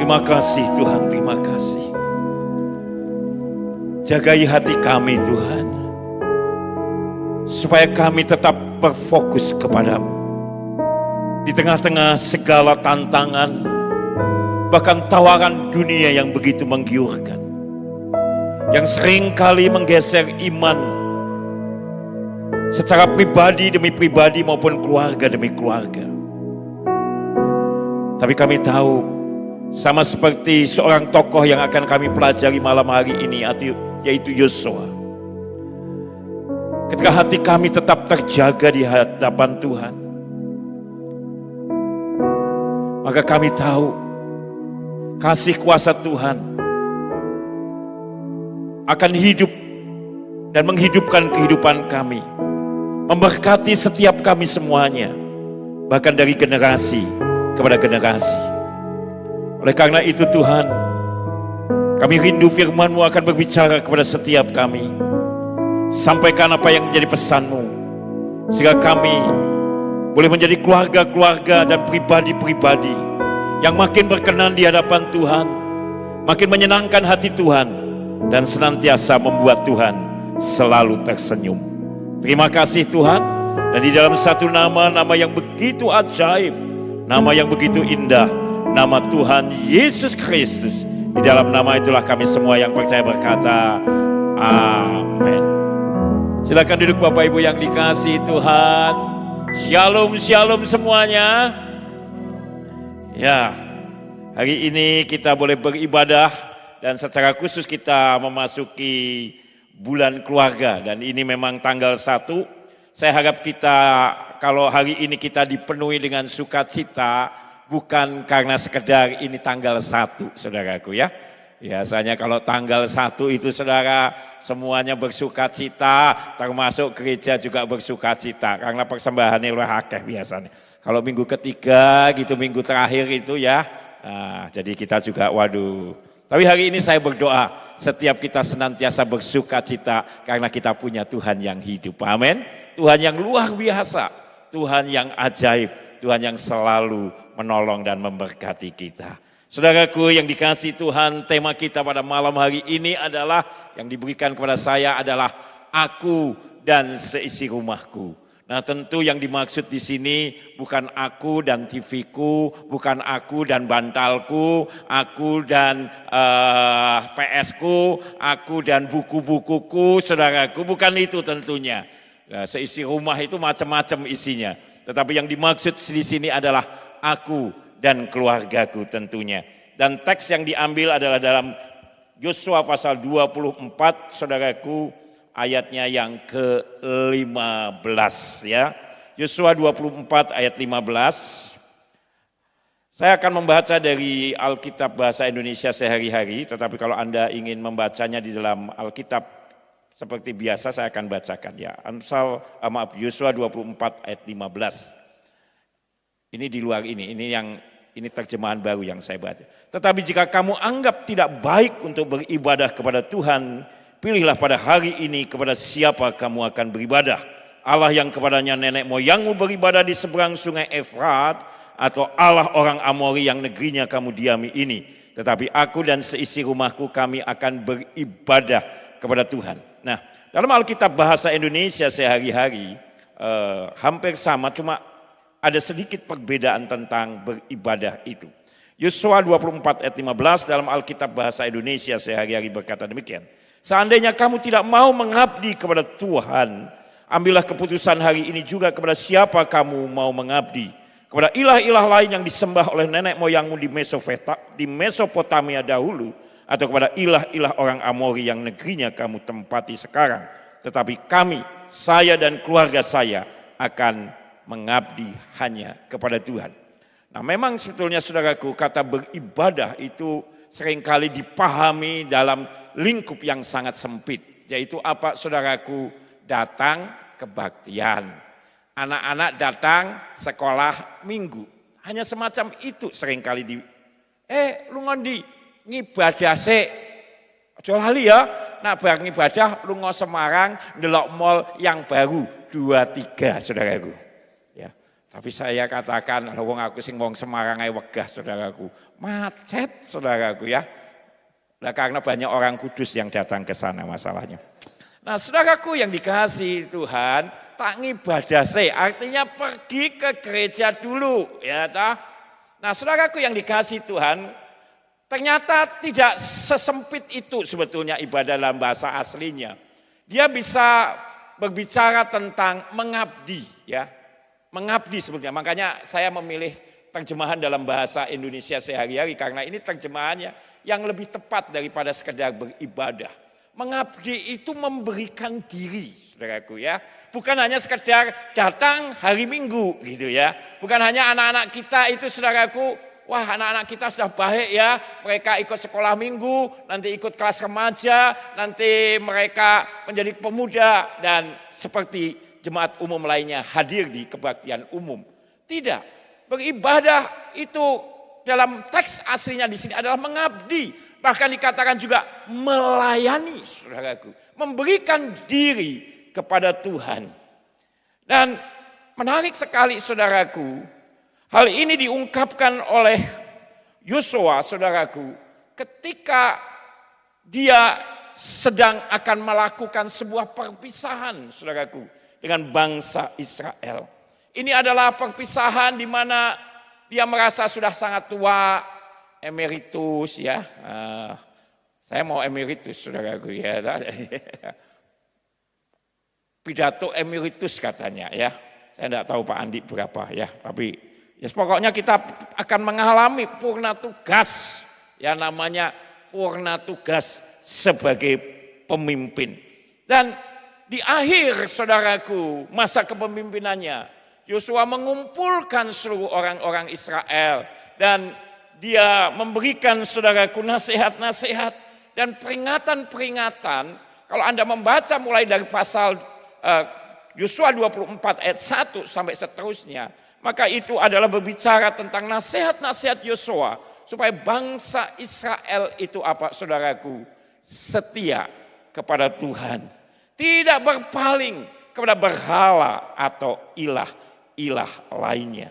Terima kasih Tuhan, terima kasih. Jagai hati kami Tuhan, supaya kami tetap berfokus kepadamu. Di tengah-tengah segala tantangan, bahkan tawaran dunia yang begitu menggiurkan, yang sering kali menggeser iman secara pribadi demi pribadi maupun keluarga demi keluarga. Tapi kami tahu, sama seperti seorang tokoh yang akan kami pelajari malam hari ini, yaitu Yosua. Ketika hati kami tetap terjaga di hadapan Tuhan, maka kami tahu kasih kuasa Tuhan akan hidup dan menghidupkan kehidupan kami, memberkati setiap kami semuanya, bahkan dari generasi kepada generasi. Oleh karena itu Tuhan, kami rindu firman-Mu akan berbicara kepada setiap kami. Sampaikan apa yang menjadi pesan-Mu, sehingga kami boleh menjadi keluarga-keluarga dan pribadi-pribadi yang makin berkenan di hadapan Tuhan, makin menyenangkan hati Tuhan, dan senantiasa membuat Tuhan selalu tersenyum. Terima kasih Tuhan, dan di dalam satu nama yang begitu ajaib, nama yang begitu indah, nama Tuhan Yesus Kristus. Di dalam nama itulah kami semua yang percaya berkata, amin. Silakan duduk Bapak Ibu yang dikasihi Tuhan. Shalom, shalom semuanya. Ya, hari ini kita boleh beribadah dan secara khusus kita memasuki bulan keluarga. Dan ini memang tanggal 1. Saya harap kita, kalau hari ini kita dipenuhi dengan sukacita, bukan karena sekedar ini tanggal 1, saudaraku ya. Biasanya kalau tanggal 1 itu saudara semuanya bersukacita, termasuk gereja juga bersukacita. Karena persembahannya luar akeh biasanya. Kalau minggu ketiga gitu, minggu terakhir itu ya, nah, jadi kita juga waduh. Tapi hari ini saya berdoa, setiap kita senantiasa bersukacita karena kita punya Tuhan yang hidup. Amin. Tuhan yang luar biasa, Tuhan yang ajaib, Tuhan yang selalu menolong dan memberkati kita. Saudaraku yang dikasihi Tuhan, tema kita pada malam hari ini adalah, yang diberikan kepada saya adalah aku dan seisi rumahku. Nah tentu yang dimaksud di sini bukan aku dan TV-ku, bukan aku dan bantalku, aku dan PS-ku, aku dan buku-bukuku, saudaraku, bukan itu tentunya. Nah, seisi rumah itu macam-macam isinya. Tetapi yang dimaksud di sini adalah aku dan keluargaku tentunya. Dan teks yang diambil adalah dalam Yosua pasal 24, saudaraku, ayatnya yang ke-15 ya. Yosua 24 ayat 15. Saya akan membaca dari Alkitab bahasa Indonesia sehari-hari, tetapi kalau Anda ingin membacanya di dalam Alkitab seperti biasa saya akan bacakan ya. Yosua 24 ayat 15. Ini di luar ini terjemahan baru yang saya baca. Tetapi jika kamu anggap tidak baik untuk beribadah kepada Tuhan, pilihlah pada hari ini kepada siapa kamu akan beribadah. Allah yang kepadanya nenek moyangmu beribadah di seberang sungai Efrat, atau Allah orang Amori yang negerinya kamu diami ini. Tetapi aku dan seisi rumahku kami akan beribadah kepada Tuhan. Nah, dalam Alkitab bahasa Indonesia sehari-hari hampir sama, cuma ada sedikit perbedaan tentang beribadah itu. Yosua 24 ayat 15 dalam Alkitab bahasa Indonesia sehari-hari berkata demikian. Seandainya kamu tidak mau mengabdi kepada Tuhan, ambillah keputusan hari ini juga kepada siapa kamu mau mengabdi. Kepada ilah-ilah lain yang disembah oleh nenek moyangmu di Mesopotamia dahulu, atau kepada ilah-ilah orang Amori yang negerinya kamu tempati sekarang. Tetapi kami, saya dan keluarga saya akan mengabdi hanya kepada Tuhan. Nah memang sebetulnya saudaraku, kata beribadah itu seringkali dipahami dalam lingkup yang sangat sempit. Yaitu apa saudaraku? Datang kebaktian. Anak-anak datang sekolah minggu. Hanya semacam itu seringkali lu ngondi ngibadah sik. Aja lali ya, nak bar ngibadah lu Semarang ndelok mall yang baru 23 saudaraku. Ya. Tapi saya katakan, wong aku sing wong Semarang ae wegah saudaraku. Macet saudaraku ya. Nah, karena banyak orang kudus yang datang ke sana masalahnya. Nah saudaraku yang dikasihi Tuhan, tak ngibadah artinya pergi ke gereja dulu. Ya, toh? Nah saudaraku yang dikasihi Tuhan, ternyata tidak sesempit itu sebetulnya ibadah dalam bahasa aslinya. Dia bisa berbicara tentang mengabdi, ya, mengabdi sebetulnya. Makanya saya memilih terjemahan dalam bahasa Indonesia sehari-hari karena ini terjemahannya yang lebih tepat daripada sekedar beribadah. Mengabdi itu memberikan diri, saudaraku ya. Bukan hanya sekedar datang hari Minggu gitu ya. Bukan hanya anak-anak kita itu saudaraku, wah anak-anak kita sudah baik ya, mereka ikut sekolah minggu, nanti ikut kelas remaja, nanti mereka menjadi pemuda dan seperti jemaat umum lainnya hadir di kebaktian umum. Tidak, beribadah itu dalam teks aslinya di sini adalah mengabdi, bahkan dikatakan juga melayani, saudaraku, memberikan diri kepada Tuhan. Dan menarik sekali saudaraku, hal ini diungkapkan oleh Yosua, saudaraku, ketika dia sedang akan melakukan sebuah perpisahan, saudaraku, dengan bangsa Israel. Ini adalah perpisahan di mana dia merasa sudah sangat tua, emeritus ya. Saya mau emeritus, saudaraku ya. Pidato emeritus katanya ya. Saya tidak tahu Pak Andi berapa ya, tapi ya, pokoknya kita akan mengalami purna tugas, ya namanya purna tugas sebagai pemimpin. Dan di akhir saudaraku masa kepemimpinannya, Yosua mengumpulkan seluruh orang-orang Israel dan dia memberikan saudaraku nasihat-nasihat dan peringatan-peringatan. Kalau Anda membaca mulai dari pasal Yosua 24 ayat 1 sampai seterusnya, maka itu adalah berbicara tentang nasihat-nasihat Yosua supaya bangsa Israel itu apa saudaraku? Setia kepada Tuhan. Tidak berpaling kepada berhala atau ilah lainnya.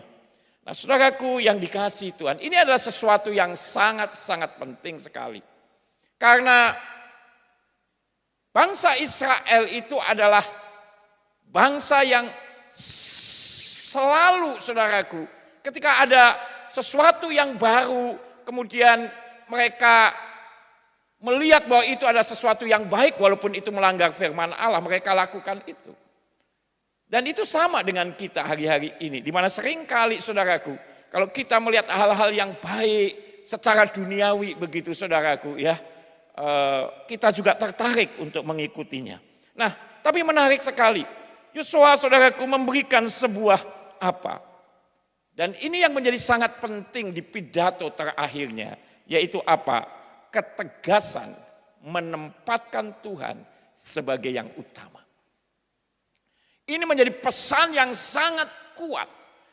Nah saudaraku yang dikasihi Tuhan, ini adalah sesuatu yang sangat-sangat penting sekali. Karena bangsa Israel itu adalah bangsa yang selalu saudaraku, ketika ada sesuatu yang baru, kemudian mereka melihat bahwa itu ada sesuatu yang baik, walaupun itu melanggar firman Allah, mereka lakukan itu. Dan itu sama dengan kita hari-hari ini, di mana seringkali saudaraku, kalau kita melihat hal-hal yang baik secara duniawi begitu saudaraku ya, kita juga tertarik untuk mengikutinya. Nah, tapi menarik sekali, Yosua saudaraku memberikan sebuah apa? Dan ini yang menjadi sangat penting di pidato terakhirnya, yaitu apa? Ketegasan menempatkan Tuhan sebagai yang utama. Ini menjadi pesan yang sangat kuat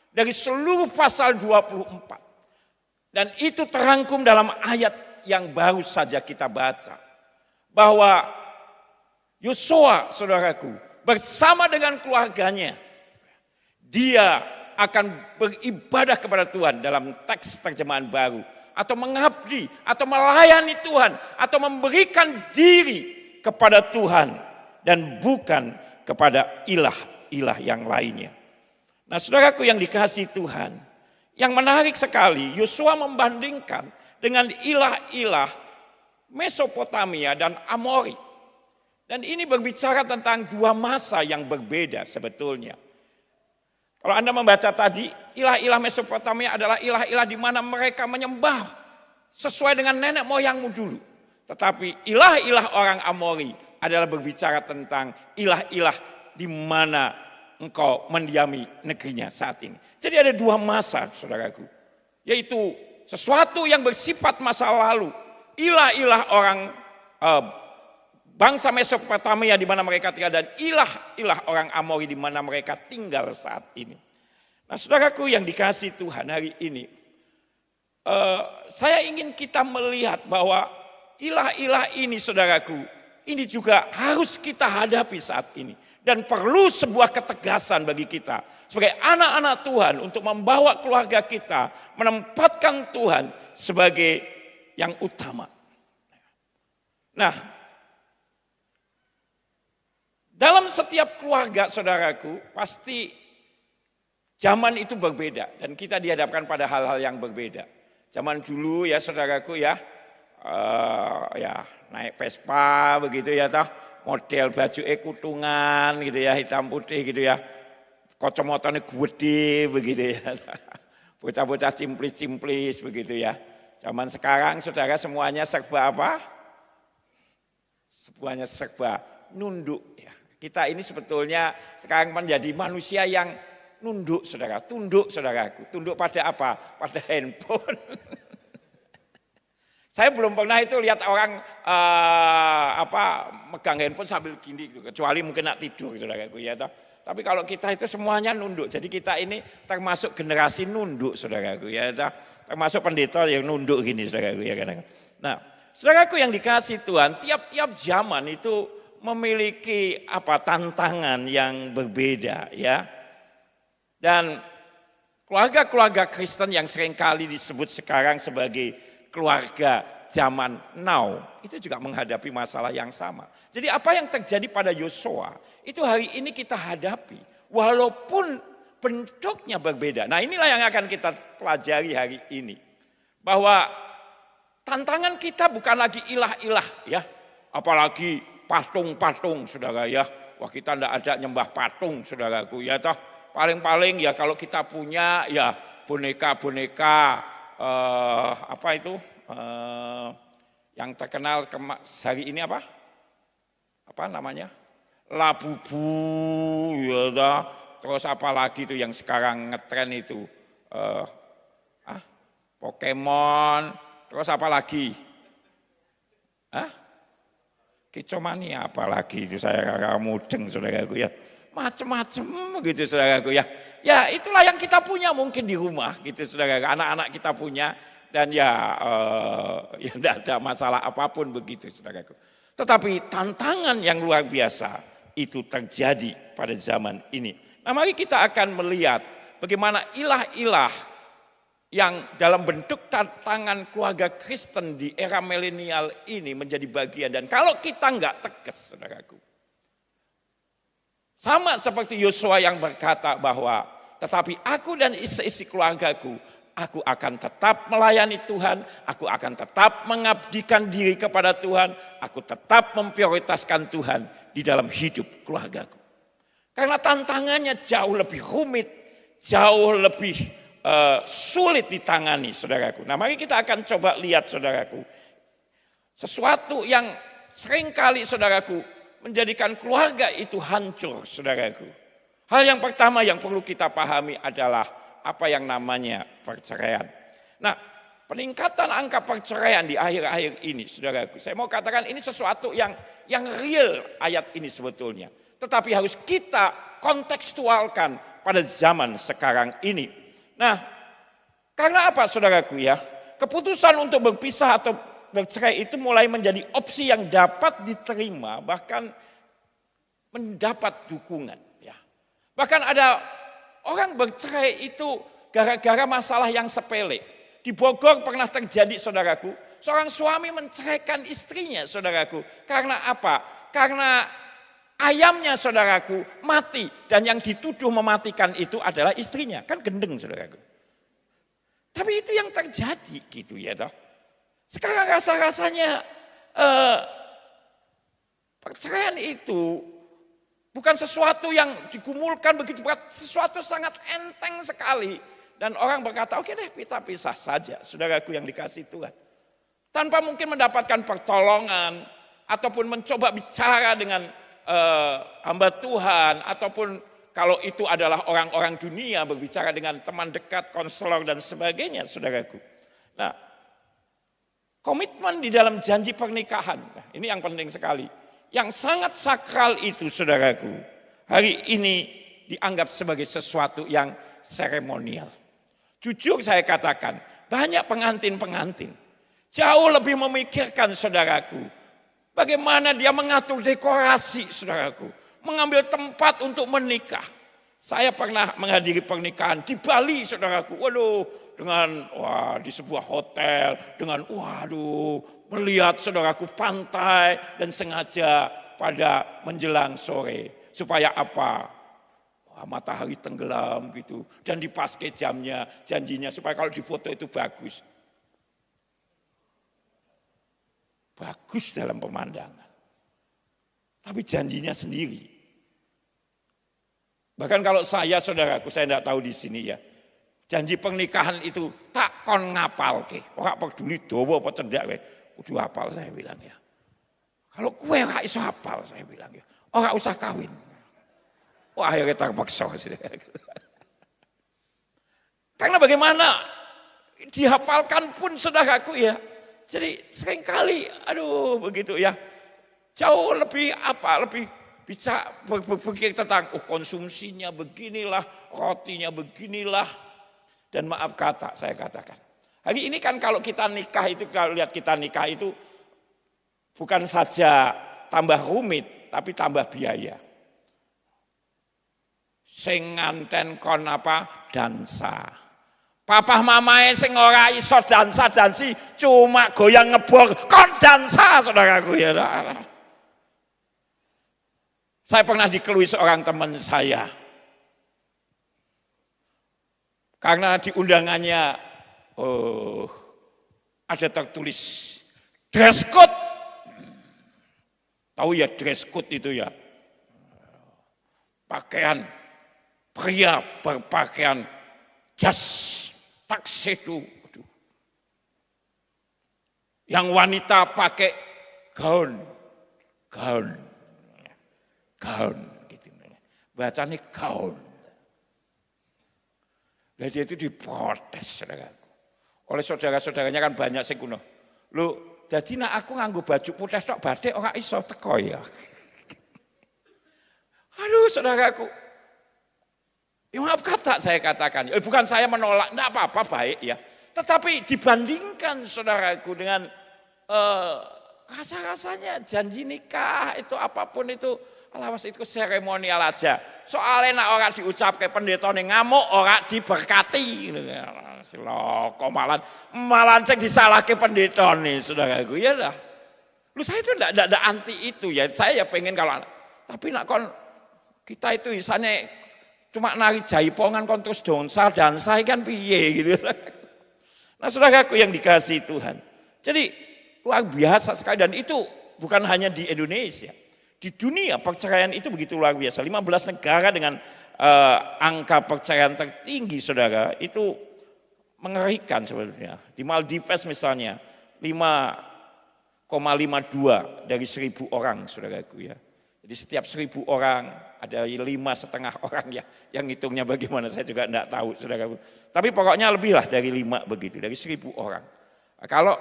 dari seluruh pasal 24. Dan itu terangkum dalam ayat yang baru saja kita baca. Bahwa Yosua saudaraku bersama dengan keluarganya, dia akan beribadah kepada Tuhan dalam teks terjemahan baru. Atau mengabdi, atau melayani Tuhan, atau memberikan diri kepada Tuhan. Dan bukan kepada ilah-ilah yang lainnya. Nah saudaraku yang dikasihi Tuhan, yang menarik sekali, Yosua membandingkan dengan ilah-ilah Mesopotamia dan Amori. Dan ini berbicara tentang dua masa yang berbeda sebetulnya. Kalau Anda membaca tadi, ilah-ilah Mesopotamia adalah ilah-ilah di mana mereka menyembah sesuai dengan nenek moyangmu dulu. Tetapi ilah-ilah orang Amori adalah berbicara tentang ilah-ilah di mana engkau mendiami negerinya saat ini. Jadi ada dua masa saudaraku, yaitu sesuatu yang bersifat masa lalu. Ilah-ilah orang bangsa Mesopotamia di mana mereka tinggal dan ilah-ilah orang Amori di mana mereka tinggal saat ini. Nah saudaraku yang dikasihi Tuhan hari ini, saya ingin kita melihat bahwa ilah-ilah ini saudaraku, ini juga harus kita hadapi saat ini. Dan perlu sebuah ketegasan bagi kita sebagai anak-anak Tuhan untuk membawa keluarga kita, menempatkan Tuhan sebagai yang utama. Nah, dalam setiap keluarga saudaraku pasti zaman itu berbeda dan kita dihadapkan pada hal-hal yang berbeda. Zaman dulu ya saudaraku ya, ya naik Vespa begitu ya toh. Model baju kutungan gitu ya, hitam putih gitu ya. Kacamatanya gede begitu ya. Bocah-bocah cimplis-cimplis begitu ya. Zaman sekarang saudara semuanya serba apa? Semuanya serba nunduk ya. Kita ini sebetulnya sekarang menjadi manusia yang nunduk saudara, tunduk saudaraku. Tunduk pada apa? Pada handphone. Saya belum pernah itu lihat orang megang handphone sambil gini gitu, kecuali mungkin nak tidur saudaraku ya toh. Tapi kalau kita itu semuanya nunduk. Jadi kita ini termasuk generasi nunduk saudaraku ya toh. Termasuk pendeta yang nunduk gini saudaraku ya kadang. Nah, saudaraku yang dikasih Tuhan, tiap-tiap zaman itu memiliki tantangan yang berbeda ya. Dan keluarga-keluarga Kristen yang seringkali disebut sekarang sebagai keluarga zaman now itu juga menghadapi masalah yang sama. Jadi apa yang terjadi pada Yosua itu hari ini kita hadapi walaupun bentuknya berbeda. Nah, inilah yang akan kita pelajari hari ini. Bahwa tantangan kita bukan lagi ilah-ilah ya. Apalagi patung-patung saudara ya. Wah, kita tidak ada nyembah patung saudaraku ya toh. Paling-paling ya kalau kita punya ya boneka-boneka yang terkenal hari ini apa namanya? Labubu ya dah. Terus apa lagi itu yang sekarang ngetren itu? Pokemon, terus apa lagi? Kicomania apa lagi itu saya mudeng saudaraku ya. Macem-macem gitu saudaraku ya. Ya itulah yang kita punya mungkin di rumah gitu saudara. Anak-anak kita punya dan ya tidak ada masalah apapun begitu saudaraku. Tetapi tantangan yang luar biasa itu terjadi pada zaman ini. Nah, mari kita akan melihat bagaimana ilah-ilah yang dalam bentuk tantangan keluarga Kristen di era milenial ini menjadi bagian. Dan kalau kita enggak tegas saudaraku. Sama seperti Yosua yang berkata bahwa tetapi aku dan isi keluargaku, aku akan tetap melayani Tuhan, aku akan tetap mengabdikan diri kepada Tuhan, aku tetap memprioritaskan Tuhan di dalam hidup keluargaku. Karena tantangannya jauh lebih rumit, jauh lebih sulit ditangani saudaraku. Nah, mari kita akan coba lihat saudaraku. Sesuatu yang seringkali saudaraku menjadikan keluarga itu hancur, saudaraku. Hal yang pertama yang perlu kita pahami adalah apa yang namanya perceraian. Nah, peningkatan angka perceraian di akhir-akhir ini, saudaraku. Saya mau katakan ini sesuatu yang real ayat ini sebetulnya. Tetapi harus kita kontekstualkan pada zaman sekarang ini. Nah, karena apa saudaraku ya? Keputusan untuk berpisah atau bercerai itu mulai menjadi opsi yang dapat diterima, bahkan mendapat dukungan. Ya. Bahkan ada orang bercerai itu gara-gara masalah yang sepele. Di Bogor pernah terjadi saudaraku, seorang suami menceraikan istrinya saudaraku. Karena apa? Karena ayamnya saudaraku mati dan yang dituduh mematikan itu adalah istrinya. Kan gendeng saudaraku. Tapi itu yang terjadi gitu ya toh. Sekarang rasa-rasanya perceraian itu bukan sesuatu yang digumulkan begitu berat, sesuatu sangat enteng sekali. Dan orang berkata, oke deh kita pisah saja, saudaraku yang dikasih Tuhan. Tanpa mungkin mendapatkan pertolongan, ataupun mencoba bicara dengan hamba Tuhan, ataupun kalau itu adalah orang-orang dunia berbicara dengan teman dekat, konselor dan sebagainya, saudaraku. Nah, komitmen di dalam janji pernikahan, nah, ini yang penting sekali. Yang sangat sakral itu saudaraku, hari ini dianggap sebagai sesuatu yang seremonial. Jujur saya katakan, banyak pengantin-pengantin jauh lebih memikirkan saudaraku. Bagaimana dia mengatur dekorasi saudaraku. mengambil tempat untuk menikah. Saya pernah menghadiri pernikahan di Bali, saudaraku. Waduh, dengan di sebuah hotel, dengan melihat saudaraku pantai dan sengaja pada menjelang sore. Supaya apa? Matahari tenggelam gitu. Dan dipaske jamnya, janjinya supaya kalau difoto itu bagus. Bagus dalam pemandangan. Tapi janjinya sendiri. Bahkan kalau saya, saudaraku, saya tidak tahu di sini ya. Janji pernikahan itu tak kon ngapal ke. Orang peduli dowo apa cendak ke. Kudu hafal saya bilang ya. Kalau kue gak iso hafal saya bilang ya. Orang usah kawin. Wah akhirnya terpaksa. Karena bagaimana dihafalkan pun saudaraku ya. Jadi seringkali begitu ya. Jauh lebih bisa berpikir tentang konsumsinya beginilah, rotinya beginilah. Dan maaf kata saya katakan. Hari ini kan kalau kita nikah itu, kalau lihat kita nikah itu bukan saja tambah rumit, tapi tambah biaya. Sing nganten kon dansa. Papa mamae sing ora iso dansa-dansi cuma goyang ngebor kon dansa saudaraku ya. Saya pernah dikelui seorang teman saya. Karena di undangannya ada tertulis dress code. Tahu ya dress code itu ya. Pakaian pria berpakaian jas tuxedo. Yang wanita pakai gaun gitu. Bacanya gaun. Nah dia itu diprotes saudaraku. Oleh saudara-saudaranya kan banyak sing kuno. Lho, dadi nek aku nganggo baju putih tok batik ora iso teko ya. Aduh saudaraku. Ya maaf kata saya katakan. Bukan saya menolak, enggak apa-apa baik ya. Tetapi dibandingkan saudaraku dengan rasa-rasanya janji nikah itu apapun itu alawas itu seremonial aja. Soalnya nak orang diucapkan pendeta nih ngamuk, orang diberkati. Siloko malan cek disalahke pendeta nih saudaraku ya dah. Lu saya itu enggak anti itu ya. Saya ya pengen kalau tapi nak kon kita itu misalnya cuma nari jaipongan kon terus dansa kan piye gitu. Nah saudaraku yang dikasihi Tuhan. Jadi luar biasa sekali dan itu bukan hanya di Indonesia. Di dunia perceraian itu begitu luar biasa. 15 negara dengan angka perceraian tertinggi saudara itu mengerikan sebetulnya. Di Maldives misalnya 5,52 dari 1.000 orang saudaraku ya. Jadi setiap 1.000 orang ada 5,5 orang ya. Yang hitungnya bagaimana saya juga enggak tahu saudaraku. Tapi pokoknya lebih lah dari 5 begitu, dari 1.000 orang. Nah, kalau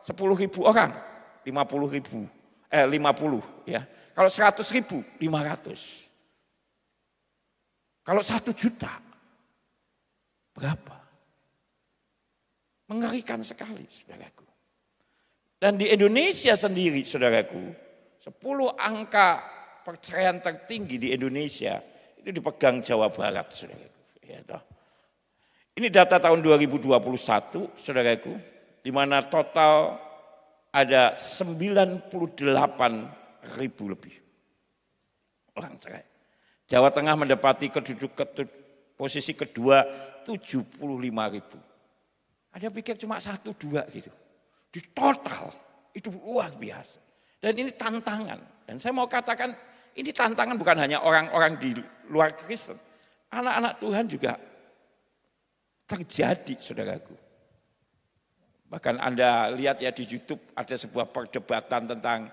10.000 orang 50 ya. Kalau 100.000 500. Kalau 1 juta berapa? Mengerikan sekali saudaraku. Dan di Indonesia sendiri saudaraku 10 angka perceraian tertinggi di Indonesia itu dipegang Jawa Barat saudaraku. Ya, ini data tahun 2021 saudaraku di mana total ada 98.000 lebih orang cerai. Jawa Tengah mendapati posisi kedua 75.000. Ada pikir cuma 1-2 gitu. Di total itu luar biasa. Dan ini tantangan. Dan saya mau katakan ini tantangan bukan hanya orang-orang di luar Kristen. Anak-anak Tuhan juga terjadi saudaraku. Bahkan Anda lihat ya di YouTube ada sebuah perdebatan tentang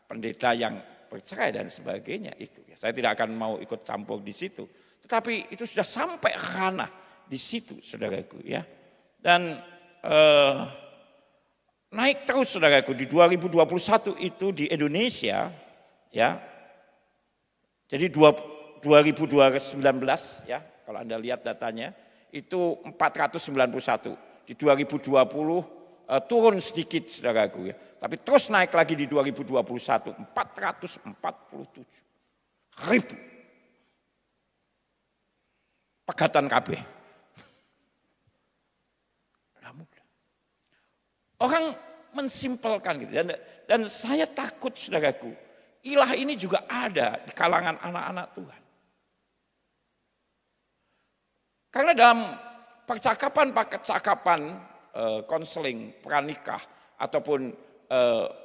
pendeta yang bercerai dan sebagainya itu. Saya tidak akan mau ikut campur di situ. Tetapi itu sudah sampai ranah di situ saudaraku ya. Dan naik terus saudaraku di 2021 itu di Indonesia ya. Jadi 2019 ya kalau Anda lihat datanya itu 491. Di 2020 turun sedikit saudaraku ya. Tapi terus naik lagi di 2021 447. ribu. Pegatan kabeh. Orang mensimpelkan gitu. Dan saya takut saudaraku, ilah ini juga ada di kalangan anak-anak Tuhan. Karena dalam percakapan konseling pranikah ataupun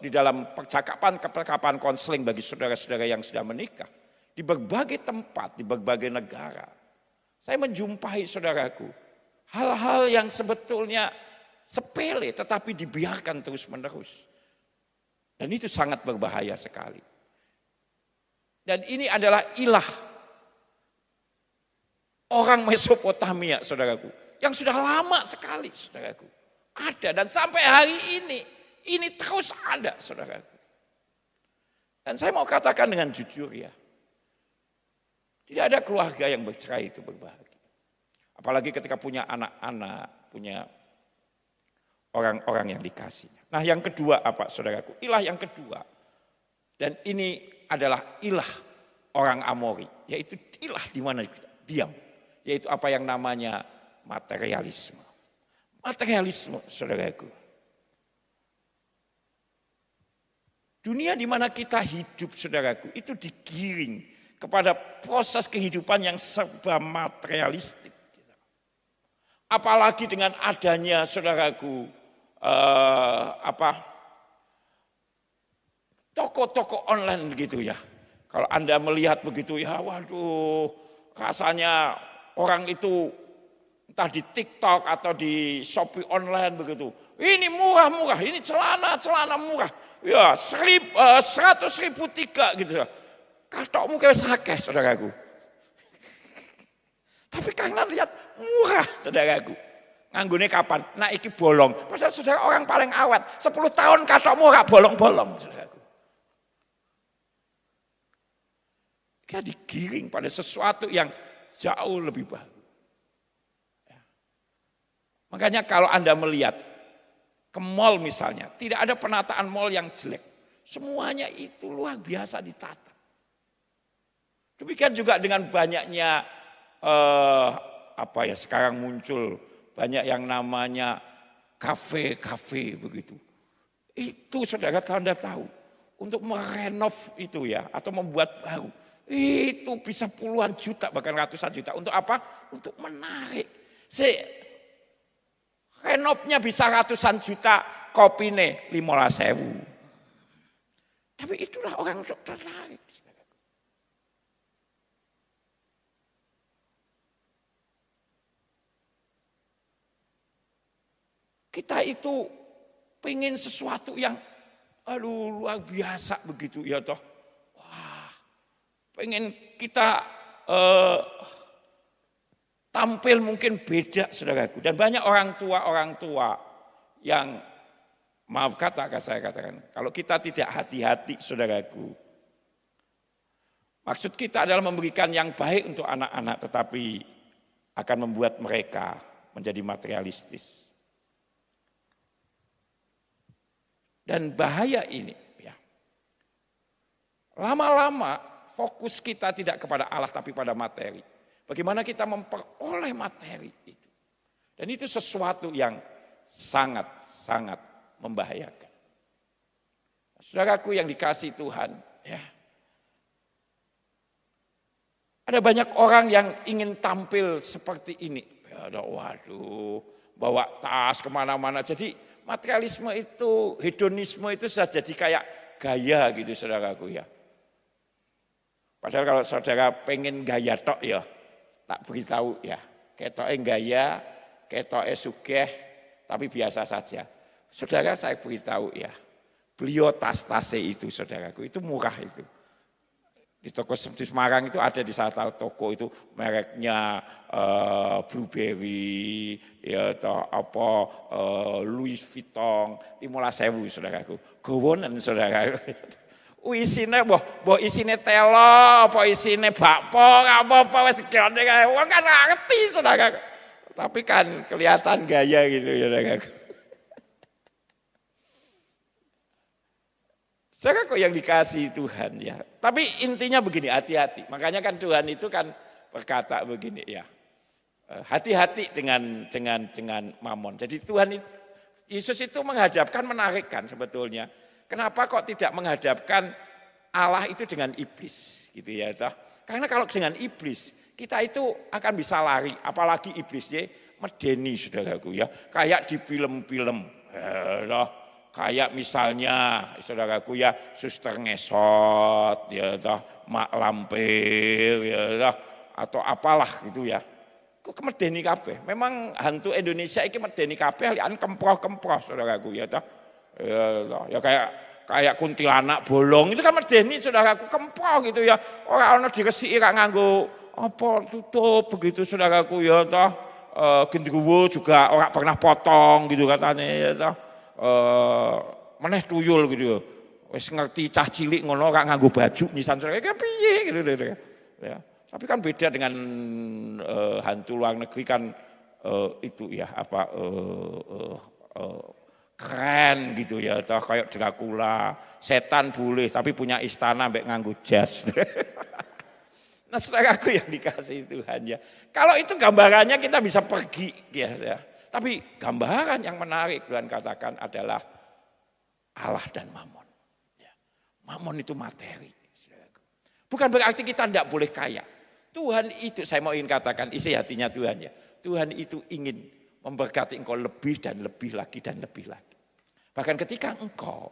di dalam percakapan konseling bagi saudara-saudara yang sudah menikah, di berbagai tempat, di berbagai negara, saya menjumpai saudaraku hal-hal yang sebetulnya sepele tetapi dibiarkan terus-menerus. Dan itu sangat berbahaya sekali. Dan ini adalah ilah orang Mesopotamia, saudaraku, yang sudah lama sekali, saudaraku, ada dan sampai hari ini terus ada, saudaraku. Dan saya mau katakan dengan jujur ya, tidak ada keluarga yang bercerai itu berbahagia. Apalagi ketika punya anak-anak, punya orang-orang yang dikasihnya. Nah yang kedua apa saudaraku? Ilah yang kedua. Dan ini adalah ilah orang Amori. Yaitu ilah di mana diam. Yaitu apa yang namanya materialisme. Materialisme saudaraku. Dunia di mana kita hidup saudaraku itu digiring kepada proses kehidupan yang serba materialistik. Apalagi dengan adanya saudaraku toko-toko online gitu ya. Kalau Anda melihat begitu ya, waduh, rasanya orang itu entah di TikTok atau di Shopee online begitu. Ini murah-murah, ini celana murah. Ya, 100.000 tiga gitu. Katokmu kayak sakeh, saudaraku. Tapi karena lihat murah, saudaraku. Nganggune kapan? Nah iki bolong. Padahal saudara orang paling awet. 10 tahun katokmu gak bolong-bolong, saudaraku. Dia digiring pada sesuatu yang jauh lebih bagus. Ya. Makanya kalau Anda melihat ke mall misalnya, tidak ada penataan mall yang jelek. Semuanya itu luar biasa ditata. Demikian juga dengan banyaknya sekarang muncul banyak yang namanya kafe-kafe begitu. Itu saudara Anda tahu, untuk merenov itu ya atau membuat baru, itu bisa puluhan juta bahkan ratusan juta. Untuk apa? Untuk menarik. Renovnya bisa ratusan juta, kopine 15.000. Tapi itulah orang untuk tertarik. Kita itu pengen sesuatu yang luar biasa begitu ya toh. Wah, pengen kita tampil mungkin beda saudaraku. Dan banyak orang tua yang maaf saya katakan, kalau kita tidak hati-hati saudaraku. Maksud kita adalah memberikan yang baik untuk anak-anak tetapi akan membuat mereka menjadi materialistis. Dan bahaya ini ya. Lama-lama fokus kita tidak kepada Allah tapi pada materi. Bagaimana kita memperoleh materi itu. Dan itu sesuatu yang sangat-sangat membahayakan. Saudaraku yang dikasihi Tuhan, ya. Ada banyak orang yang ingin tampil seperti ini. Ya, waduh, bawa tas kemana-mana. Jadi materialisme itu, hedonisme itu sudah jadi kayak gaya gitu saudaraku ya. Padahal kalau saudara pengen gaya tok ya, tak beritahu ya. Ketoknya gaya, ketoknya sugih, tapi biasa saja. Saudara saya beritahu ya, beliau tas-tasnya itu saudaraku, itu murah itu. Di toko di Semarang itu ada di salah satu toko itu mereknya Blueberry, ya Louis Vuitton, 15.000 saudaraku. Gowonen saudaraku. Isine mbah isine telo, apa isine bakpo, apa wis gede kae. Wong kan ngerti saudaraku. Tapi kan kelihatan gaya gitu saudaraku. Saya kok yang dikasih Tuhan ya. Tapi intinya begini, hati-hati. Makanya kan Tuhan itu kan berkata begini ya. Hati-hati dengan mamon. Jadi Tuhan Yesus itu menghadapkan, menarikkan sebetulnya. Kenapa kok tidak menghadapkan Allah itu dengan iblis gitu ya toh? Karena kalau dengan iblis kita itu akan bisa lari, apalagi iblisnya medeni saudaraku ya. Kayak di film-film. Kayak misalnya saudaraku ya suster ngesot ya toh, mak lampir ya toh, atau apalah gitu ya. Kok medeni kabeh. Memang hantu Indonesia iki medeni kabeh lian kemproh-kemproh saudaraku ya toh. Ya kayak kuntilanak bolong itu kan medeni saudaraku, kemproh gitu ya. Ora ana diresiki ra nganggo apa tutup begitu saudaraku ya toh. Gendruwo juga ora pernah potong gitu katanya ya toh. Meneh tuyul gitu. Wis ngerti cah cilik ngono ora nganggo baju nisan saudara kan piye gitu ya. Tapi kan beda dengan hantu luar negeri kan itu ya apa keren gitu ya, toh kayak Dracula, setan boleh tapi punya istana mbek nganggo jas. Nah, saudaraku yang dikasih Tuhan ya. Kalau itu gambarannya kita bisa pergi ya. Tapi gambaran yang menarik Tuhan katakan adalah Allah dan Mamon. Ya. Mamon itu materi. Saudaraku. Bukan berarti kita tidak boleh kaya. Tuhan itu, saya mau ingin katakan isi hatinya Tuhan ya. Tuhan itu ingin memberkati engkau lebih dan lebih lagi dan lebih lagi. Bahkan ketika engkau,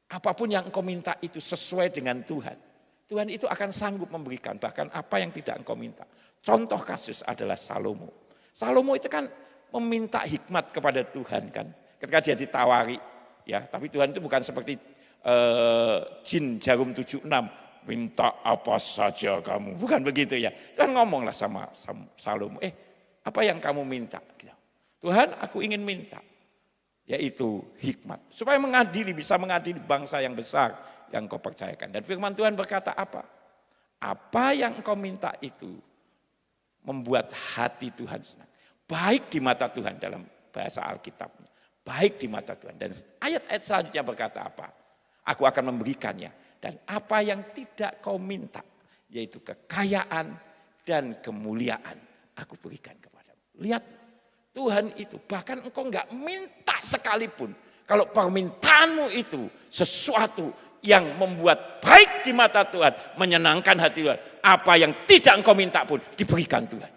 apapun yang engkau minta itu sesuai dengan Tuhan. Tuhan itu akan sanggup memberikan bahkan apa yang tidak engkau minta. Contoh kasus adalah Salomo. Salomo itu kan meminta hikmat kepada Tuhan kan. Ketika dia ditawari ya, tapi Tuhan itu bukan seperti jin jarum 76. Minta apa saja kamu. Bukan begitu ya. Tuhan ngomonglah sama Salomo. Apa yang kamu minta? Tuhan aku ingin minta. Yaitu hikmat. Supaya bisa mengadili bangsa yang besar yang kau percayakan. Dan firman Tuhan berkata apa? Apa yang kau minta itu membuat hati Tuhan senang. Baik di mata Tuhan dalam bahasa Alkitabnya. Baik di mata Tuhan. Dan ayat-ayat selanjutnya berkata apa? Aku akan memberikannya. Dan apa yang tidak kau minta. Yaitu kekayaan dan kemuliaan. Aku berikan kepadamu. Lihat Tuhan itu. Bahkan engkau enggak minta sekalipun. Kalau permintaanmu itu sesuatu yang membuat baik di mata Tuhan. Menyenangkan hati Tuhan. Apa yang tidak engkau minta pun diberikan Tuhan.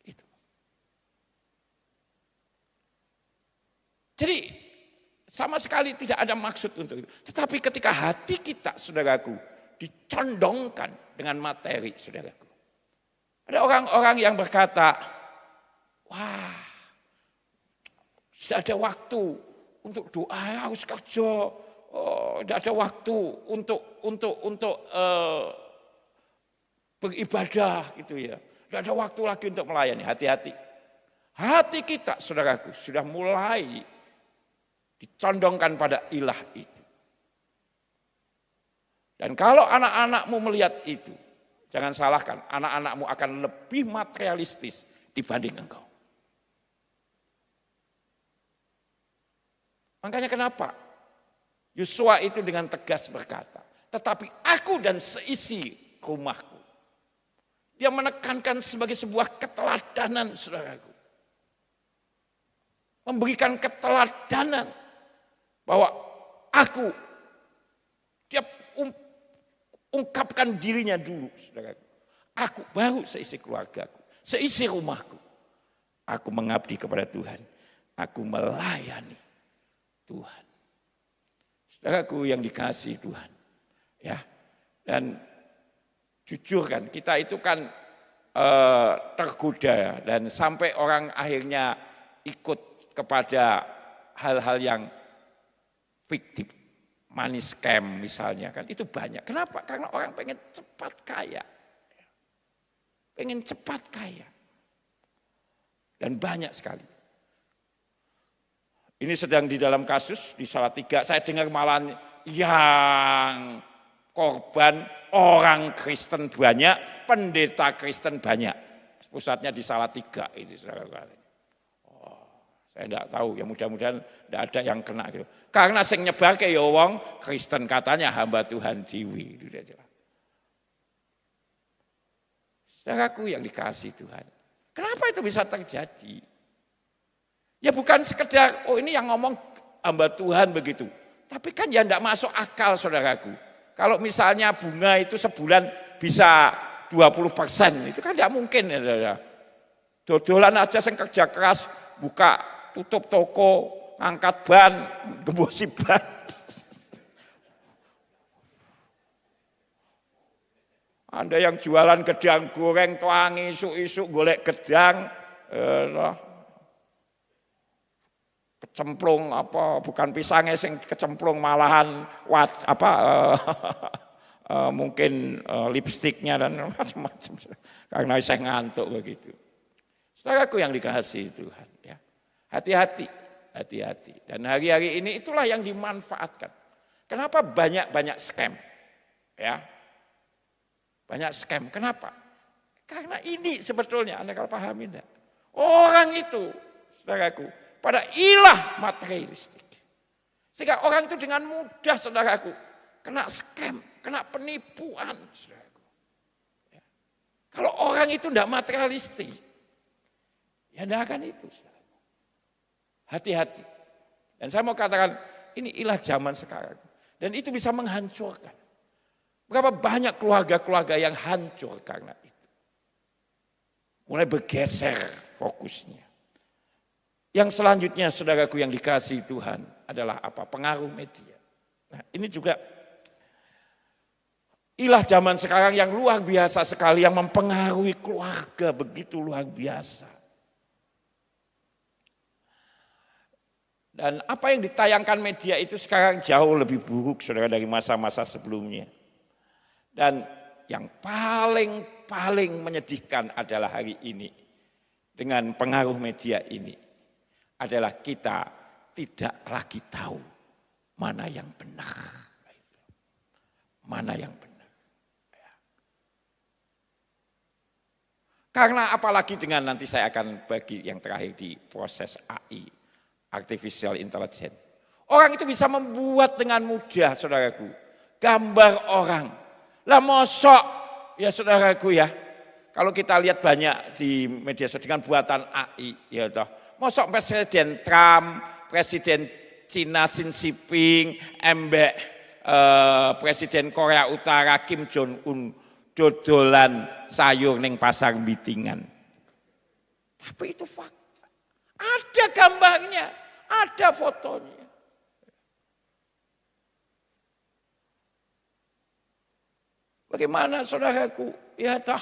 Itu. Jadi sama sekali tidak ada maksud untuk itu. Tetapi ketika hati kita, saudaraku, dicondongkan dengan materi, saudaraku. Ada orang-orang yang berkata, wah, sudah ada waktu untuk doa, harus kerja. Oh, tidak ada waktu untuk beribadah gitu ya. Tidak ada waktu lagi untuk melayani. Hati-hati. Hati kita, saudaraku, sudah mulai dicondongkan pada ilah itu. Dan kalau anak-anakmu melihat itu, jangan salahkan, anak-anakmu akan lebih materialistis dibanding engkau. Makanya kenapa? Yosua itu dengan tegas berkata, tetapi aku dan seisi rumahku. Dia menekankan sebagai sebuah keteladanan, saudaraku. Memberikan keteladanan bahwa aku, dia ungkapkan dirinya dulu, saudaraku. Aku baru seisi keluargaku, seisi rumahku. Aku mengabdi kepada Tuhan. Aku melayani Tuhan. Saudaraku yang dikasihi Tuhan. Ya. Dan jujur kan, kita itu kan tergoda dan sampai orang akhirnya ikut kepada hal-hal yang fiktif, money scam misalnya kan, itu banyak. Kenapa? Karena orang pengen cepat kaya. Pengen cepat kaya. Dan banyak sekali. Ini sedang di dalam kasus di Salatiga, saya dengar malah yang korban orang Kristen banyak, pendeta Kristen banyak. Pusatnya di Salatiga itu. Saya tidak tahu, ya mudah-mudahan tidak ada yang kena gitu. Karena sing nyebarke ya wong Kristen katanya hamba Tuhan Dewi. Itu saja. Saudaraku yang dikasihi Tuhan. Kenapa itu bisa terjadi? Ya bukan sekedar, oh ini yang ngomong hamba Tuhan begitu. Tapi kan ya tidak masuk akal saudaraku. Kalau misalnya bunga itu sebulan bisa 20%, itu kan tidak mungkin. Ya. Dodolan aja yang kerja keras, buka, tutup toko, angkat ban, gembosi ban. Anda yang jualan gedang goreng, tuangi, isu-isu, golek gedang, kecemplung apa bukan pisangnya sing kecemplung malahan mungkin lipstiknya dan macam-macam karena saya ngantuk begitu. Saudaraku yang dikasihi Tuhan, ya. Hati-hati, hati-hati. Dan hari-hari ini itulah yang dimanfaatkan. Kenapa banyak scam? Ya. Banyak scam. Kenapa? Karena ini sebetulnya Anda kalau pahami enggak? Orang itu, saudaraku, pada ilah materialistik. Sehingga orang itu dengan mudah, saudaraku, kena scam, kena penipuan, saudaraku. Ya. Kalau orang itu tidak materialistik, ya tidak akan itu, saudaraku. Hati-hati. Dan saya mau katakan, ini ilah zaman sekarang. Dan itu bisa menghancurkan. Berapa banyak keluarga-keluarga yang hancur karena itu. Mulai bergeser fokusnya. Yang selanjutnya saudaraku yang dikasihi Tuhan adalah apa? Pengaruh media. Nah ini juga ilah zaman sekarang yang luar biasa sekali yang mempengaruhi keluarga begitu luar biasa. Dan apa yang ditayangkan media itu sekarang jauh lebih buruk saudara dari masa-masa sebelumnya. Dan yang paling menyedihkan adalah hari ini dengan pengaruh media ini adalah kita tidak lagi tahu mana yang benar. Mana yang benar. Ya. Karena apalagi dengan nanti saya akan bagi yang terakhir di proses AI, Artificial Intelligence. Orang itu bisa membuat dengan mudah saudaraku, gambar orang. Lah mosok ya saudaraku ya, kalau kita lihat banyak di media sosial dengan buatan AI, ya toh. Mosok Presiden Trump, Presiden Cina Xi Jinping, Presiden Korea Utara Kim Jong Un dodolan sayur ning pasar Bitingan. Tapi itu fakta. Ada gambarnya, ada fotonya. Bagaimana saudaraku? Ya toh.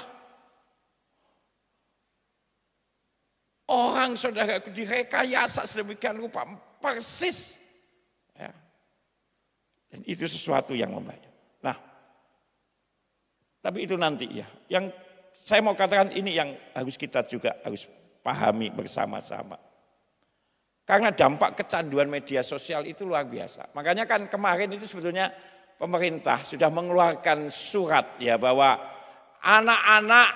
Orang saudaraku direkayasa sedemikian rupa persis. Ya. Dan itu sesuatu yang membayar. Nah, tapi itu nanti ya. Yang saya mau katakan ini yang harus kita juga harus pahami bersama-sama. Karena dampak kecanduan media sosial itu luar biasa. Makanya kan kemarin itu sebetulnya pemerintah sudah mengeluarkan surat ya bahwa anak-anak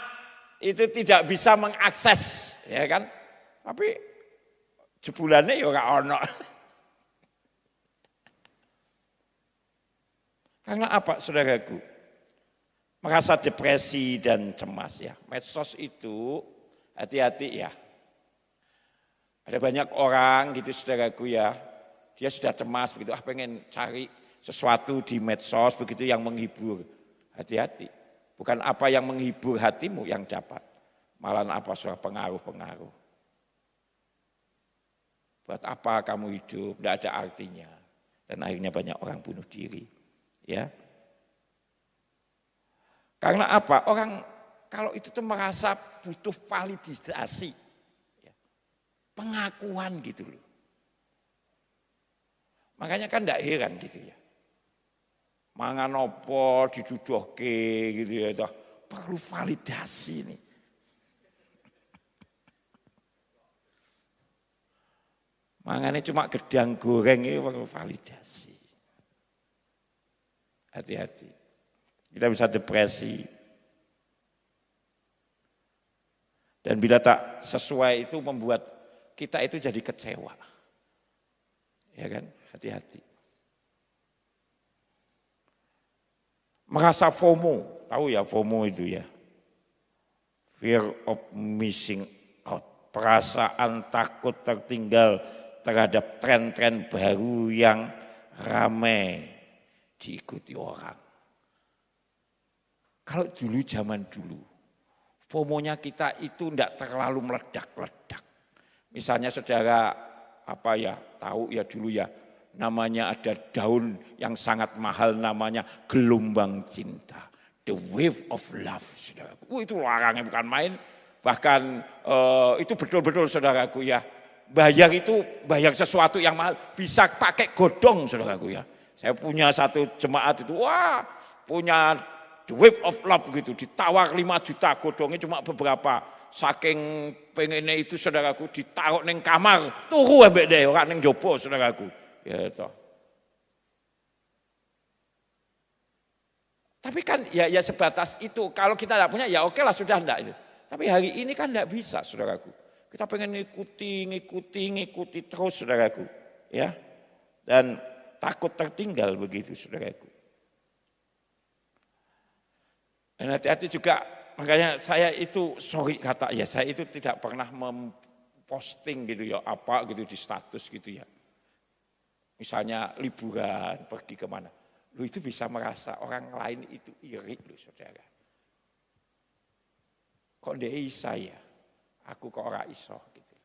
itu tidak bisa mengakses, ya kan? Tapi jebulannya ya ora ono. Karena apa saudaraku? Merasa depresi dan cemas ya. Medsos itu hati-hati ya. Ada banyak orang gitu saudaraku ya. Dia sudah cemas begitu, pengen cari sesuatu di medsos begitu yang menghibur. Hati-hati. Bukan apa yang menghibur hatimu yang dapat. Malah apa soal pengaruh-pengaruh. Buat apa kamu hidup, tidak ada artinya. Dan akhirnya banyak orang bunuh diri. Ya. Karena apa? Orang kalau itu tuh merasa butuh validasi. Ya. Pengakuan gitu loh. Makanya kan tidak heran gitu ya. Mangan opo diduduhke gitu ya. Perlu validasi nih. Mangane cuma gedang goreng itu perlu validasi. Hati-hati. Kita bisa depresi. Dan bila tak sesuai itu membuat kita itu jadi kecewa. Ya kan, hati-hati. Merasa FOMO, tahu ya FOMO itu ya. Fear of missing out. Perasaan takut tertinggal terhadap tren-tren baru yang ramai diikuti orang. Kalau dulu zaman dulu, FOMO-nya kita itu tidak terlalu meledak-ledak. Misalnya saudara tahu ya dulu ya, namanya ada daun yang sangat mahal namanya gelombang cinta. The wave of love, saudaraku. Itu larangnya bukan main. Bahkan itu betul-betul saudaraku ya. Bayar sesuatu yang mahal bisa pakai godong saudaraku ya. Saya punya satu jemaat itu, punya the wave of love gitu. Ditawar 5 juta, godongnya cuma beberapa. Saking pengennya itu saudaraku ditaruh neng kamar, turu ambek deh orang neng jopo saudaraku. Ya toh. Tapi kan ya sebatas itu. Kalau kita tidak punya ya oke lah sudah enggak. Tapi hari ini kan enggak bisa saudaraku. Kita pengen ngikuti terus saudaraku. Ya. Dan takut tertinggal begitu saudaraku. Dan hati-hati juga, makanya saya itu saya itu tidak pernah memposting gitu ya apa gitu di status gitu ya. Misalnya liburan pergi kemana. Lu itu bisa merasa orang lain itu iri lu saudara. Kok dia isa ya? Aku kok ora iso gitu.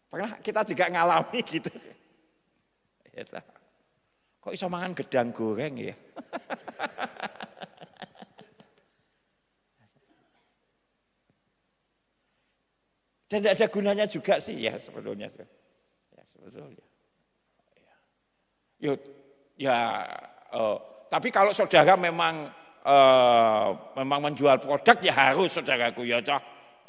Pernah kita juga ngalami gitu. Kok iso mangan gedang goreng ya? Dan tidak ada gunanya juga sih ya sebetulnya. Ya sebetulnya. Tapi kalau saudara memang menjual produk ya harus saudaraku ya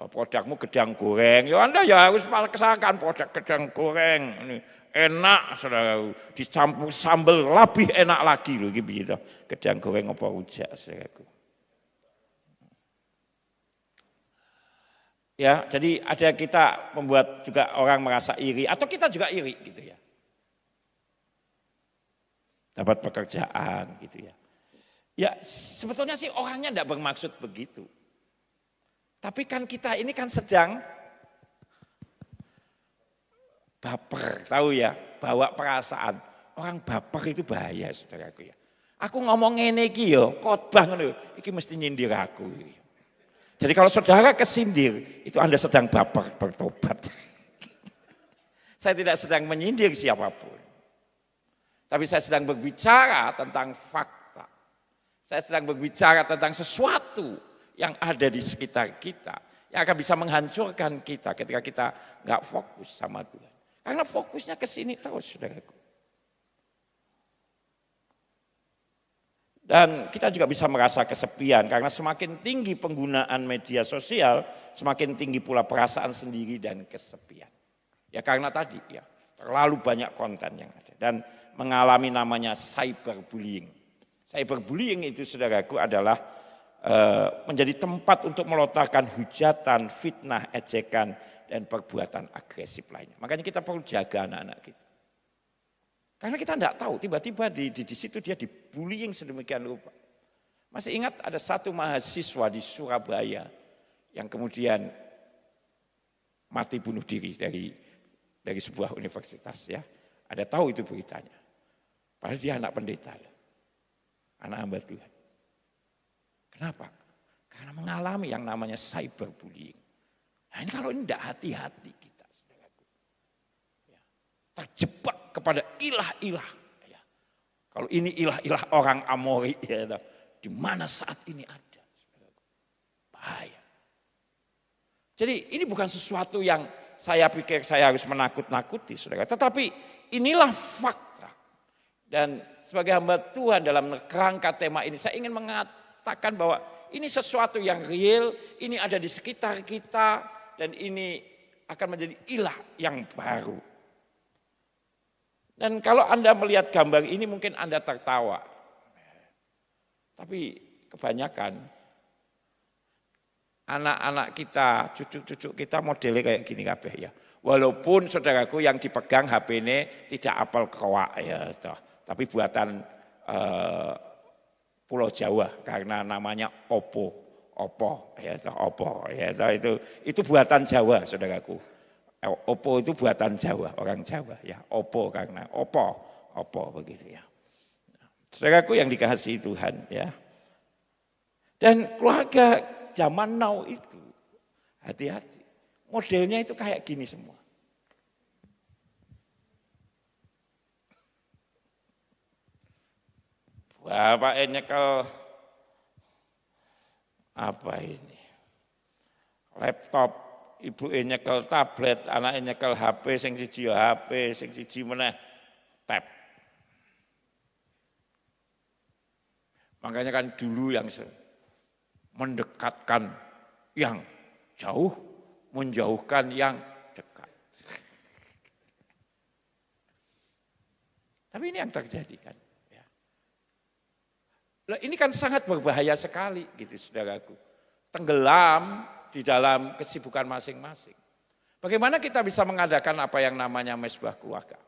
produkmu gedang goreng ya Anda ya harus paksakan produk gedang goreng ini enak saudaraku dicampur sambal lebih enak lagi loh gitu gedang goreng apa rujak saudaraku. Ya, jadi ada kita membuat juga orang merasa iri atau kita juga iri gitu ya. Dapat pekerjaan gitu ya. Ya sebetulnya sih orangnya tidak bermaksud begitu. Tapi kan kita ini kan sedang baper, tahu ya, bawa perasaan. Orang baper itu bahaya saudaraku ya. Aku ngomong ngene iki yo, khotbah ngono, iki mesti nyindir aku. Jadi kalau saudara kesindir, itu Anda sedang baper bertobat. Saya tidak sedang menyindir siapapun. Tapi saya sedang berbicara tentang fakta. Saya sedang berbicara tentang sesuatu yang ada di sekitar kita. Yang akan bisa menghancurkan kita ketika kita nggak fokus sama Tuhan. Karena fokusnya ke sini terus, saudaraku. Dan kita juga bisa merasa kesepian karena semakin tinggi penggunaan media sosial, semakin tinggi pula perasaan sendiri dan kesepian. Ya karena tadi ya terlalu banyak konten yang ada dan mengalami namanya cyberbullying. Cyberbullying itu saudaraku adalah menjadi tempat untuk melontarkan hujatan, fitnah, ejekan dan perbuatan agresif lainnya. Makanya kita perlu jaga anak-anak kita. Karena kita tidak tahu, tiba-tiba di situ dia dibullying sedemikian rupa. Masih ingat ada satu mahasiswa di Surabaya yang kemudian mati bunuh diri dari sebuah universitas ya. Ada tahu itu beritanya. Padahal dia anak pendeta, anak hamba Tuhan. Kenapa? Karena mengalami yang namanya cyberbullying. Nah ini kalau ini tidak hati-hati kita, saudaraku. Ya. Terjebak kepada ilah-ilah. Ya. Kalau ini ilah-ilah orang Amori, ya, di mana saat ini ada. Saudaraku. Bahaya. Jadi ini bukan sesuatu yang saya pikir saya harus menakut-nakuti, saudara. Tetapi inilah fakta. Dan sebagai hamba Tuhan dalam kerangka tema ini, saya ingin mengatakan bahwa ini sesuatu yang real, ini ada di sekitar kita, dan ini akan menjadi ilah yang baru. Dan kalau Anda melihat gambar ini mungkin Anda tertawa. Tapi kebanyakan anak-anak kita, cucu-cucu kita modelnya kayak gini kabeh ya. Walaupun saudaraku yang dipegang HP ini tidak apel kewak ya, tapi buatan Pulau Jawa karena namanya Oppo ya, itu buatan Jawa saudaraku. Oppo itu buatan Jawa, orang Jawa ya, Oppo karena Oppo begitu ya. Saudaraku yang dikasihi Tuhan ya. Dan keluarga zaman now itu, hati-hati. Modelnya itu kayak gini semua. Bapak nyekel apa ini? Laptop, ibu nyekel tablet, anak nyekel HP, sing siji HP, sing siji meneh tab. Makanya kan dulu yang mendekatkan yang jauh, menjauhkan yang dekat. Tapi ini yang terjadi kan. Ya. Ini kan sangat berbahaya sekali gitu saudaraku. Tenggelam di dalam kesibukan masing-masing. Bagaimana kita bisa mengadakan apa yang namanya mesbah keluarga?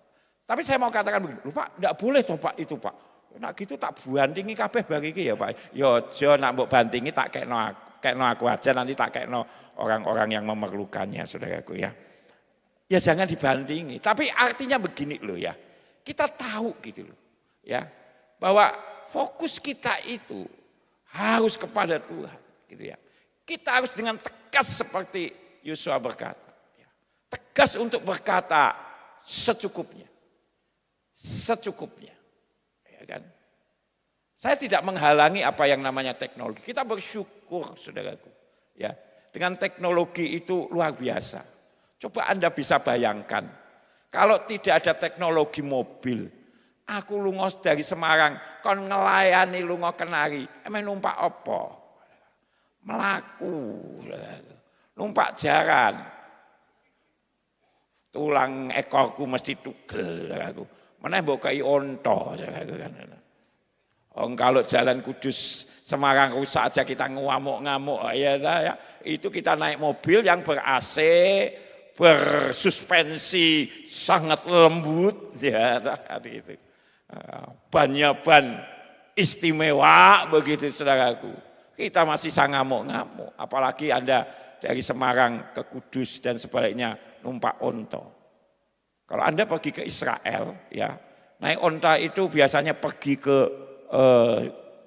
Tapi saya mau katakan begini, Pak, enggak boleh toh Pak itu Pak. Nak gitu tak bandingi kabeh bagi iki ya Pak. Ya aja nak mbok bandingi tak kekno aku aja, nanti tak kekno orang-orang yang memerlukannya saudaraku ya. Ya jangan dibandingi, tapi artinya begini loh ya. Kita tahu gitu loh ya, bahwa fokus kita itu harus kepada Tuhan gitu ya. Kita harus dengan tegas seperti Yosua berkata. Ya. Tegas untuk berkata secukupnya. Secukupnya. Kan? Saya tidak menghalangi apa yang namanya teknologi. Kita bersyukur, saudaraku. Ya, dengan teknologi itu luar biasa. Coba Anda bisa bayangkan, kalau tidak ada teknologi mobil, aku lungos dari Semarang, kon ngelayani lungo Kenari, numpak apa? Melaku, numpak jaran, tulang ekorku mesti tugel, saudaraku. Mana mbok kai onto, kalau jalan Kudus Semarang rusak aja kita ngamuk-ngamuk ya, itu kita naik mobil yang ber-AC, bersuspensi sangat lembut ya, itu. Bannya ban istimewa begitu saudaraku. Kita masih sangat ngamuk-ngamuk, apalagi Anda dari Semarang ke Kudus dan sebaliknya numpak onto. Kalau Anda pergi ke Israel, ya naik onta itu biasanya pergi ke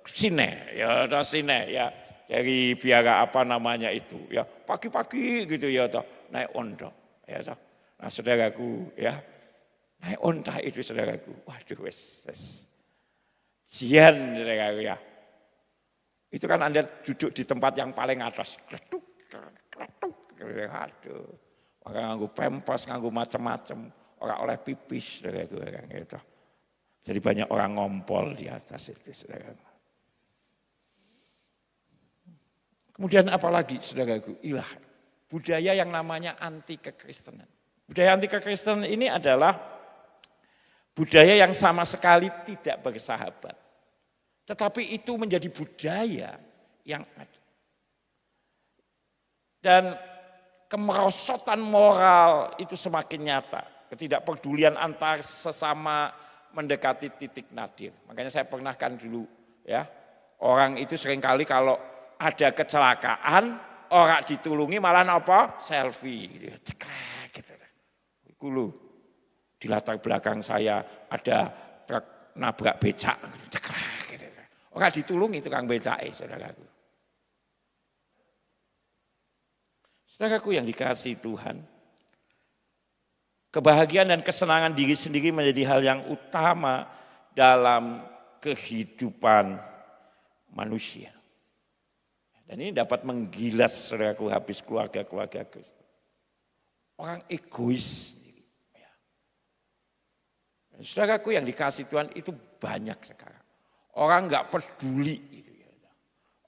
Sine, ya dari biara apa namanya itu, ya pagi-pagi gitu ya, naik onta, ya. Nah saudaraku, ya naik onta itu saudaraku, waduh wes, jian saudaraku ya. Itu kan Anda duduk di tempat yang paling atas, kletuk, aduh, maka nganggu pempes, nganggu macam-macam. Orang oleh pipis, saudaraku, gitu. Jadi banyak orang ngompol di atas itu, saudaraku. Kemudian apalagi, saudaraku, budaya yang namanya anti kekristenan. Budaya anti kekristenan ini adalah budaya yang sama sekali tidak bersahabat. Tetapi itu menjadi budaya yang ada. Dan kemerosotan moral itu semakin nyata. Ketidakpedulian antar sesama mendekati titik nadir. Makanya saya pernah kan dulu ya, orang itu seringkali kalau ada kecelakaan, orang ditulungi malah apa? Selfie gitu. Ceklek gitu. Dulu di latar belakang saya ada truk nabrak becak, ceklek gitu. Orang ditulungi tukang becake, saudaraku. Saudaraku yang dikasihi Tuhan, kebahagiaan dan kesenangan diri sendiri menjadi hal yang utama dalam kehidupan manusia. Dan ini dapat menggilas saudaraku habis keluarga-keluarga Kristen. Orang egois. Saudaraku yang dikasihi Tuhan itu banyak sekarang. Orang enggak peduli.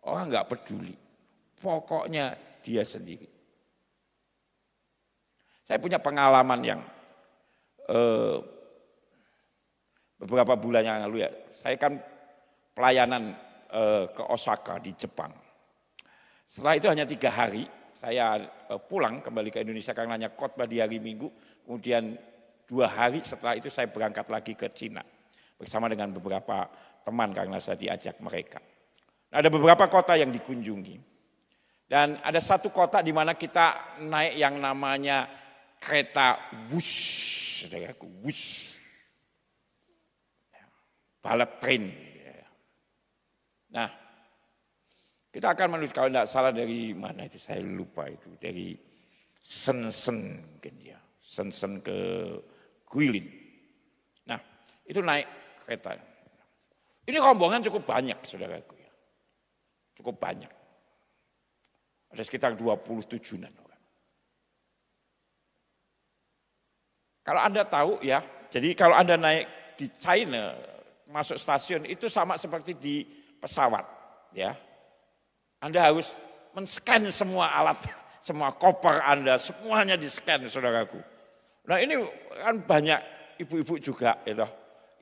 Orang enggak peduli. Pokoknya dia sendiri. Saya punya pengalaman yang beberapa bulan yang lalu ya. Saya kan pelayanan ke Osaka di Jepang. Setelah itu hanya 3 hari, saya pulang kembali ke Indonesia karena hanya khotbah di hari Minggu. Kemudian 2 hari setelah itu saya berangkat lagi ke Cina bersama dengan beberapa teman karena saya diajak mereka. Nah, ada beberapa kota yang dikunjungi dan ada satu kota di mana kita naik yang namanya kereta wush, saudaraku, wush, bullet train. Nah, kita akan menuju, kalau tidak salah dari mana itu, saya lupa itu, dari Shenzhen mungkin ya, Shenzhen ke Guilin. Nah, itu naik kereta. Ini rombongan cukup banyak, saudaraku ya, cukup banyak. Ada sekitar 27-an orang. Kalau Anda tahu ya, jadi kalau Anda naik di China, masuk stasiun itu sama seperti di pesawat ya. Anda harus men-scan semua alat, semua koper Anda, semuanya di-scan, saudaraku. Nah ini kan banyak ibu-ibu juga gitu,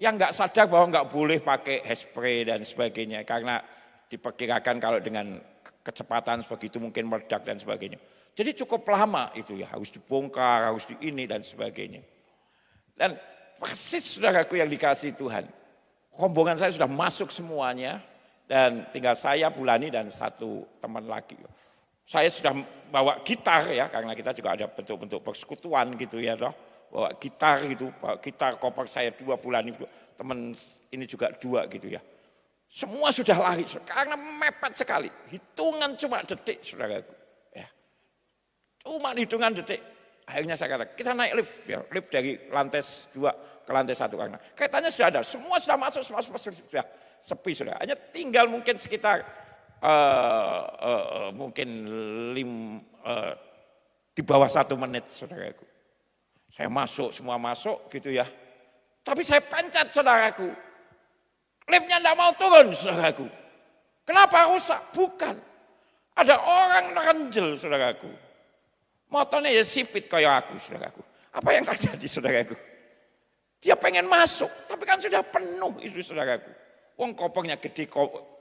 yang nggak sadar bahwa nggak boleh pakai hairspray dan sebagainya, karena diperkirakan kalau dengan kecepatan sebegitu mungkin meledak dan sebagainya. Jadi cukup lama itu ya, harus dibongkar, harus di ini dan sebagainya. Dan persis saudaraku yang dikasih Tuhan, rombongan saya sudah masuk semuanya, dan tinggal saya, Bulani, dan satu teman lagi. Saya sudah bawa gitar ya, karena kita juga ada bentuk-bentuk persekutuan gitu ya, toh. Bawa gitar gitu, bawa gitar, koper saya 2, Bulani, teman ini juga 2 gitu ya. Semua sudah lari, karena mepet sekali. Hitungan cuma detik, saudaraku. Ya. Cuma hitungan detik. Akhirnya saya katakan, kita naik lift ya, lift dari lantai 2 ke lantai 1 karena keretanya sudah ada, semua sudah masuk, semua sudah sepi sudah. Hanya tinggal mungkin sekitar mungkin di bawah 1 menit, saudaraku. Saya masuk, semua masuk gitu ya. Tapi saya pencet, saudaraku. Liftnya tidak mau turun, saudaraku. Kenapa rusak? Bukan. Ada orang renjel, saudaraku. Motornya ya sipit kayak aku, saudaraku. Apa yang terjadi, saudaraku? Dia pengen masuk, tapi kan sudah penuh itu, saudaraku. Wong kopernya gede,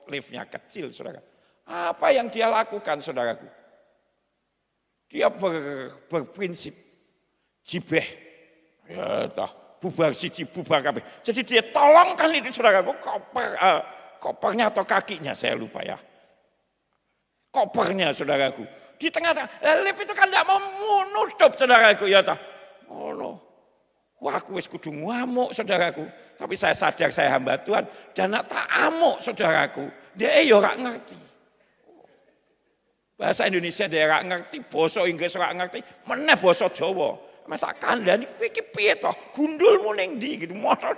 liftnya kecil, saudara. Apa yang dia lakukan, saudaraku? Dia berprinsip jibeh, ya toh, bubar siji, bubar kabeh. Jadi dia tolongkan itu, saudaraku, kopernya atau kakinya, saya lupa ya. Kopernya, saudaraku. Di tengah-tengah, lift itu kan tidak mau menutup, saudaraku, ya toh. Oh no. Wah, aku wis kudu ngamuk, saudaraku. Tapi saya sadar saya hamba Tuhan dan tak amuk, saudaraku. Dia ya ora ngerti. Bahasa Indonesia dia ora ngerti, basa Inggris ora ngerti, meneh basa Jawa. Mek tak kandhani kowe iki piye to? Gundulmu ning ndi gitu motor.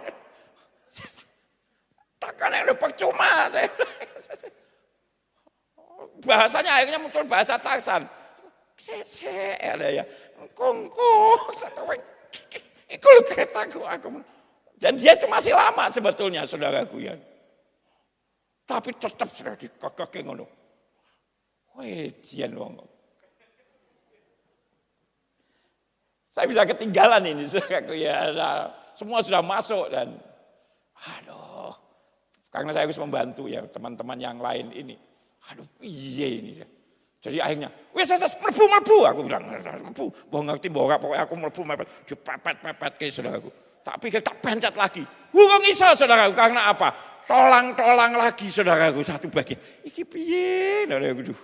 Takkan yang percuma saya. Bahasanya akhirnya muncul bahasa Tarsan. Ya. Kongko. Iku lho keretaku aku. Dan dia itu masih lama sebetulnya, saudaraku ya. Tapi tetap sudah dikekeke ngono. Wejian wong. Saya bisa ketinggalan ini, saudaraku ya. Nah, semua sudah masuk dan aduh. Karena saya harus membantu ya teman-teman yang lain ini. Aduh, piye ini. Jadi akhirnya, wes mlebu, aku bilang, mlebu, mbok ngerti mbok ora pokoke aku mlebu, dipepet-pepet ke saudaraku. Tak pikir tak pencet lagi. Wong iso, saudaraku, karena apa? Tolang-tolang lagi, saudaraku, satu bagian. Iki piye? Saudaraku.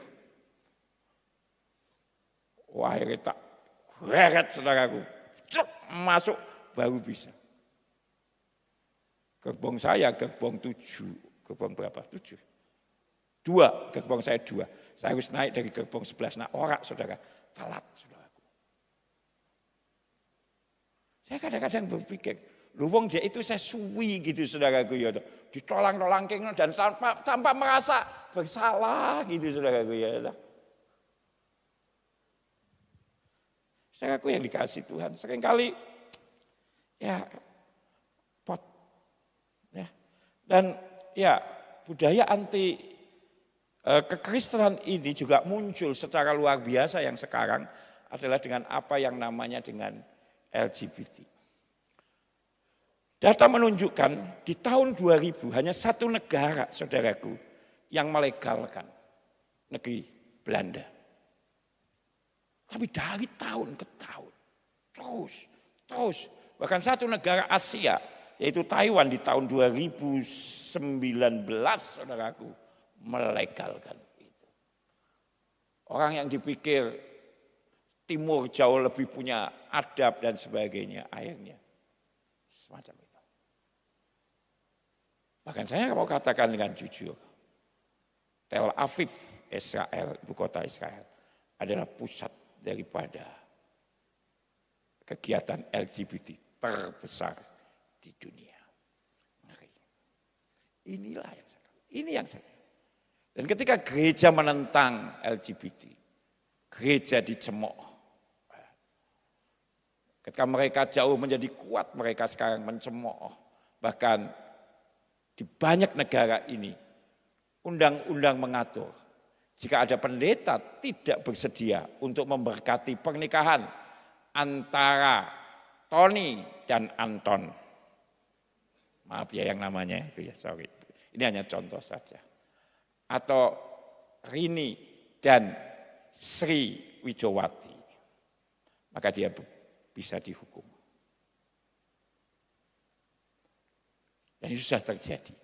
Wah, akhirnya tak weret, saudaraku. Cuk, masuk baru bisa. Gerbong saya, gerbong 7. Gerbong berapa? 7. 2, gerbong saya 2. Saya harus naik dari gerbong 11. Nah, ora, saudara, telat, saudaraku. Saya kadang-kadang berpikir, lu wong dia itu saya suwi gitu, saudaraku ya. Ditolang-tolang dan tanpa merasa bersalah gitu, saudaraku ya. Saudaraku yang dikasih Tuhan, seringkali ya pot, ya. Dan ya budaya anti kekristenan ini juga muncul secara luar biasa yang sekarang adalah dengan apa yang namanya dengan LGBT. Data menunjukkan di tahun 2000 hanya 1 negara, saudaraku, yang melegalkan negeri Belanda. Tapi dari tahun ke tahun, terus. Bahkan satu negara Asia, yaitu Taiwan di tahun 2019, saudaraku, melegalkan itu. Orang yang dipikir timur jauh lebih punya adab dan sebagainya, akhirnya semacam itu. Bahkan saya mau katakan dengan jujur, Tel Aviv, Israel, ibu kota Israel, adalah pusat daripada kegiatan LGBT terbesar di dunia. Inilah yang saya. Dan ketika gereja menentang LGBT, gereja dicemooh. Ketika mereka jauh menjadi kuat, mereka sekarang mencemooh. Bahkan di banyak negara ini, undang-undang mengatur jika ada pendeta tidak bersedia untuk memberkati pernikahan antara Tony dan Anton. Maaf ya yang namanya itu ya, sorry. Ini hanya contoh saja. Atau Rini dan Sri Wijowati. Maka dia bisa dihukum. Dan itu sudah terjadi.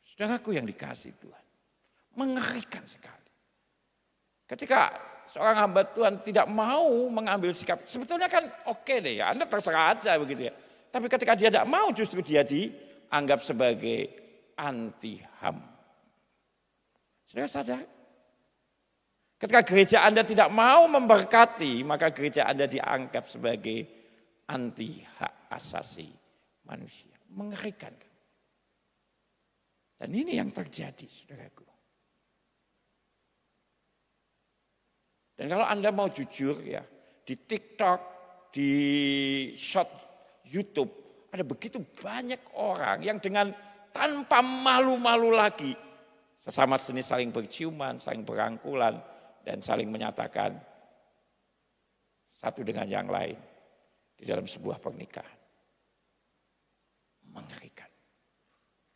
Saudaraku yang dikasihi Tuhan. Mengerikan sekali. Ketika seorang hamba Tuhan tidak mau mengambil sikap, sebetulnya kan oke deh ya, Anda terserah aja begitu ya. Tapi ketika dia tidak mau justru dia dianggap sebagai anti-HAM. Saudara sadar? Ketika gereja Anda tidak mau memberkati, maka gereja Anda dianggap sebagai anti-hak asasi manusia. Mengerikan. Dan ini yang terjadi, saudaraku. Dan kalau Anda mau jujur ya, di TikTok, di short YouTube, ada begitu banyak orang yang dengan tanpa malu-malu lagi, sesama jenis saling berciuman, saling berangkulan, dan saling menyatakan satu dengan yang lain di dalam sebuah pernikahan. Mengerikan.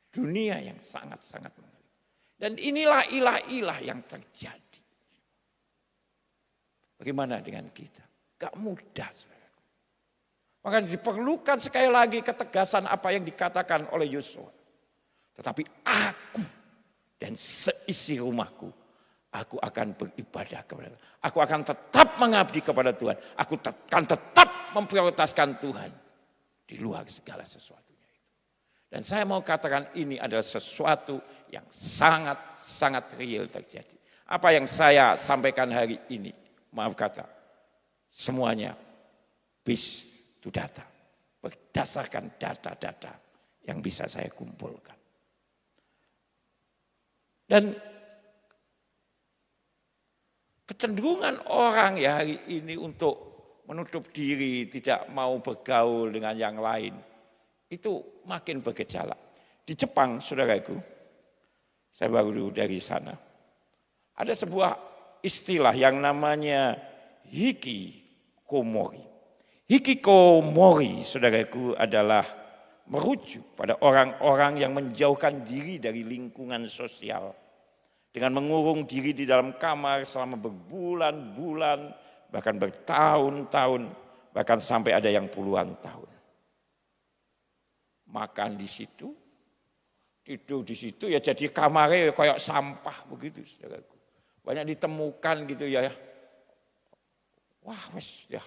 Dunia yang sangat-sangat mengerikan. Dan inilah ilah-ilah yang terjadi. Bagaimana dengan kita? Gak mudah, saudaraku. Maka diperlukan sekali lagi ketegasan apa yang dikatakan oleh Yosua. Tetapi aku dan seisi rumahku, aku akan beribadah kepada Tuhan. Aku akan tetap mengabdi kepada Tuhan. Aku akan tetap memprioritaskan Tuhan di luar segala sesuatunya itu. Dan saya mau katakan ini adalah sesuatu yang sangat-sangat real terjadi. Apa yang saya sampaikan hari ini, maaf kata, semuanya based to data. Berdasarkan data-data yang bisa saya kumpulkan. Dan kecenderungan orang ya hari ini untuk menutup diri, tidak mau bergaul dengan yang lain, itu makin bergejala. Di Jepang, saudaraku, saya baru dari sana, ada sebuah istilah yang namanya hikikomori. Hikikomori, saudaraku, adalah merujuk pada orang-orang yang menjauhkan diri dari lingkungan sosial. Dengan mengurung diri di dalam kamar selama berbulan-bulan, bahkan bertahun-tahun, bahkan sampai ada yang puluhan tahun. Makan di situ, tidur di situ, ya jadi kamarnya kayak sampah begitu, saudaraku. Banyak ditemukan gitu ya. Wah, wes ya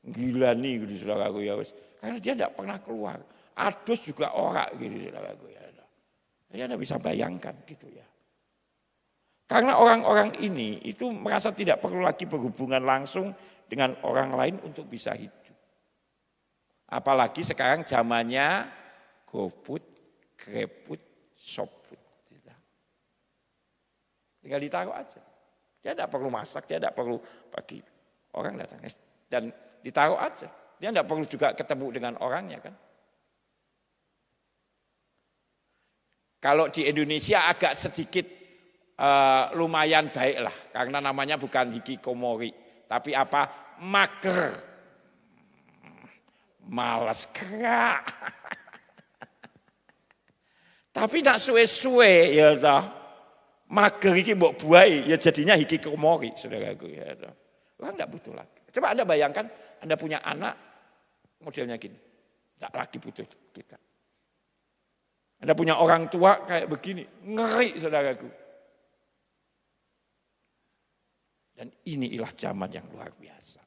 gila nih gitu saudaraku ya wes. Karena dia tidak pernah keluar. Adus juga orak gitu saudaraku ya. Ya Anda bisa bayangkan gitu ya. Karena orang-orang ini itu merasa tidak perlu lagi berhubungan langsung dengan orang lain untuk bisa hidup. Apalagi sekarang zamannya GoFood, GrabFood, ShopFood. Tinggal ditaruh aja. Dia tidak perlu masak, dia tidak perlu bagi orang datang. Dan ditaruh aja. Dia tidak perlu juga ketemu dengan orangnya kan. Kalau di Indonesia agak sedikit lumayan baik lah. Karena namanya bukan hikikomori. Tapi apa? Mager. Malas gerak. Tapi tidak suwe-suwe ya toh. Mager iki mbok buai, ya jadinya hikikomori, saudaraku. Ya, orang enggak butuh lagi. Coba Anda bayangkan, Anda punya anak modelnya gini, enggak lagi butuh kita. Anda punya orang tua kayak begini, ngeri saudaraku. Dan inilah zaman yang luar biasa.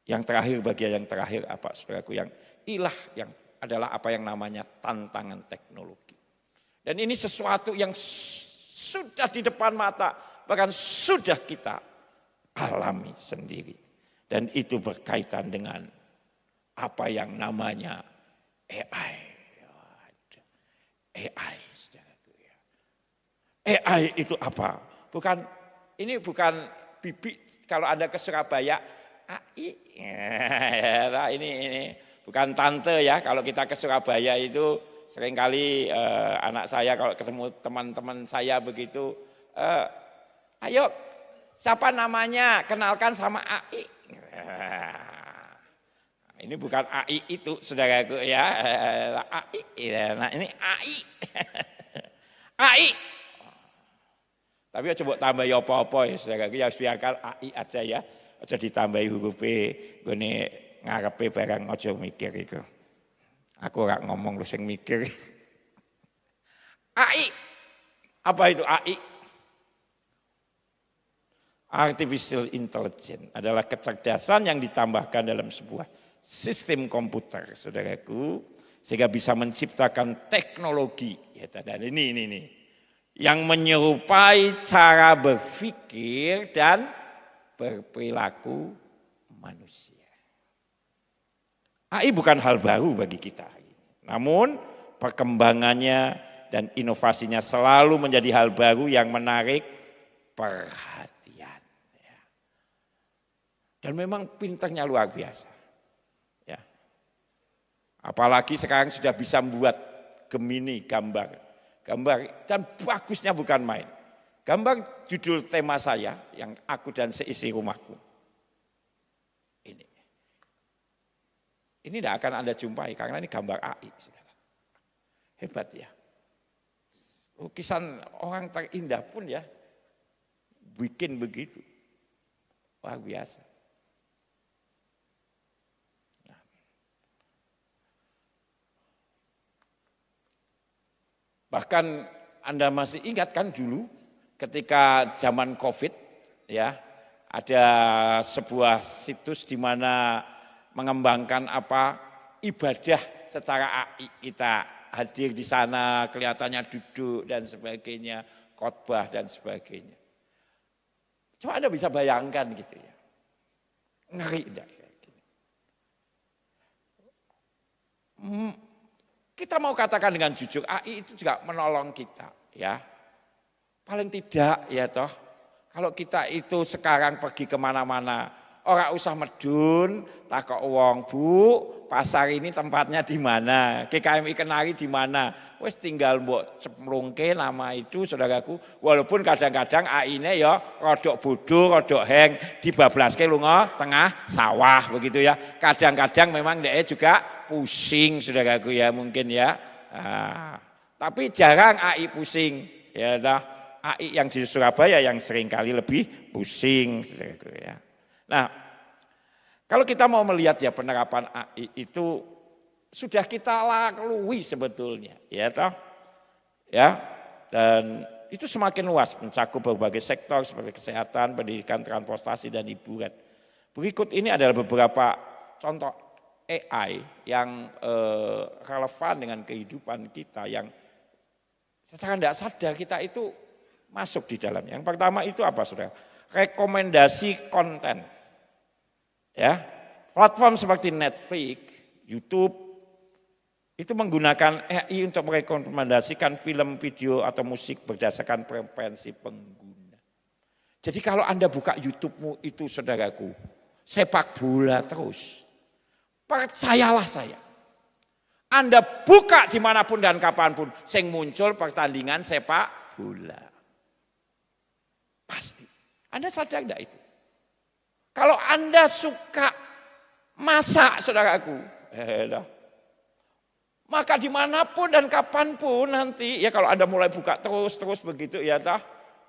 Yang terakhir, bagian yang terakhir apa saudaraku, yang adalah apa yang namanya tantangan teknologi. Dan ini sesuatu yang sudah di depan mata, bahkan sudah kita alami sendiri. Dan itu berkaitan dengan apa yang namanya AI. AI, saudaraku ya. AI itu apa? Ini bukan bibit kalau Anda ke Surabaya, AI. Ya, ini bukan tante ya, kalau kita ke Surabaya itu seringkali anak saya kalau ketemu teman-teman saya begitu, ayo siapa namanya, kenalkan sama AI. Ini bukan AI itu saudaraku ya, AI. Nah ini AI. AI. Tapi coba tambah ya apa-apa ya saudaraku, ya biarkan AI aja ya. Aja ditambahi huruf gini ngarepe barang aja mikir itu. Aku ora ngomong lu sing mikir. AI. Apa itu AI? Artificial Intelligence adalah kecerdasan yang ditambahkan dalam sebuah sistem komputer, saudaraku, sehingga bisa menciptakan teknologi. Ya, dan ini yang menyerupai cara berpikir dan berperilaku manusia. AI bukan hal baru bagi kita. Namun perkembangannya dan inovasinya selalu menjadi hal baru yang menarik perhatian. Dan memang pintarnya luar biasa. Ya. Apalagi sekarang sudah bisa membuat Gemini gambar dan bagusnya bukan main. Gambar judul tema saya yang aku dan seisi rumahku. Ini tidak akan Anda jumpai karena ini gambar AI. Hebat ya. Lukisan orang terindah pun ya bikin begitu. Luar biasa. Bahkan Anda masih ingat kan dulu ketika zaman Covid ya, ada sebuah situs di mana mengembangkan ibadah secara AI, kita hadir di sana kelihatannya duduk dan sebagainya, khotbah dan sebagainya. Coba Anda bisa bayangkan gitu ya. Ngeri enggak? Kita mau katakan dengan jujur, AI itu juga menolong kita ya. Paling tidak ya toh, kalau kita itu sekarang pergi kemana-mana, ora usah medun, takok wong, Bu, pasar ini tempatnya di mana? GKMI Kenari di mana? Wes tinggal mbok cemplungke nama itu saudaraku. Walaupun kadang-kadang AI-ne ya rodok bodoh, rodok heng, dibablaske lunga tengah sawah begitu ya. Kadang-kadang memang dia juga pusing saudaraku ya mungkin ya. Tapi jarang AI pusing ya dah. AI yang di Surabaya yang seringkali lebih pusing saudaraku ya. Nah, kalau kita mau melihat ya penerapan AI itu sudah kita lalui sebetulnya, ya toh, ya, dan itu semakin luas mencakup berbagai sektor seperti kesehatan, pendidikan, transportasi dan hiburan. Berikut ini adalah beberapa contoh AI yang relevan dengan kehidupan kita yang secara tidak sadar kita itu masuk di dalamnya. Yang pertama itu apa saudara? Rekomendasi konten. Ya, platform seperti Netflix, YouTube itu menggunakan AI untuk merekomendasikan film, video atau musik berdasarkan preferensi pengguna. Jadi kalau Anda buka YouTube-mu itu saudaraku, sepak bola terus. Percayalah saya. Anda buka dimanapun dan kapanpun, sing muncul pertandingan sepak bola. Pasti. Anda sadar enggak itu? Kalau Anda suka masak, saudaraku, Maka dimanapun dan kapanpun nanti, ya kalau Anda mulai buka terus begitu ya toh,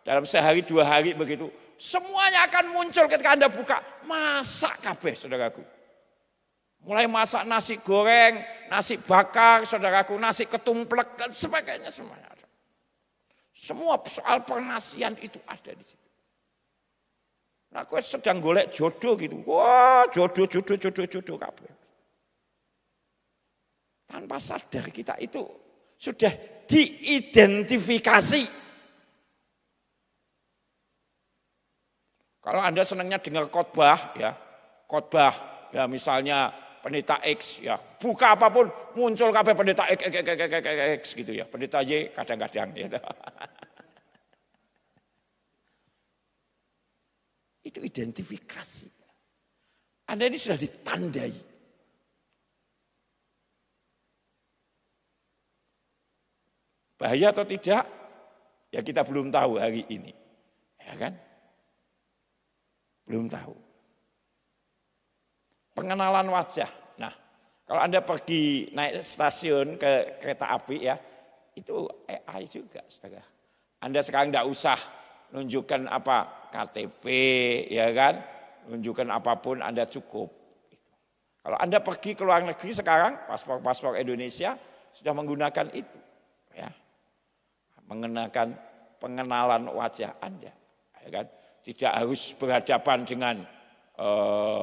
dalam sehari 2 hari begitu, semuanya akan muncul ketika Anda buka, masak kabeh saudaraku. Mulai masak nasi goreng, nasi bakar saudaraku, nasi ketumplek dan sebagainya semuanya ada. Semua soal penasian itu ada di situ. Nah, aku sedang golek jodoh gitu, wah jodoh kabeh. Tanpa sadar kita itu sudah diidentifikasi. Kalau Anda senangnya dengar khotbah ya misalnya pendeta X ya, buka apapun muncul kabeh pendeta X gitu ya, pendeta Y kadang-kadang gitu. Itu identifikasi. Anda ini sudah ditandai. Bahaya atau tidak? Ya kita belum tahu hari ini. Ya kan? Belum tahu. Pengenalan wajah. Nah, kalau Anda pergi naik stasiun ke kereta api ya, itu AI juga, saudara. Anda sekarang tidak usah nunjukkan apa KTP, ya kan? Nunjukkan apapun Anda cukup. Kalau Anda pergi ke luar negeri sekarang, paspor Indonesia sudah menggunakan itu. Ya. Mengenakan pengenalan wajah Anda, ya kan? Tidak harus berhadapan dengan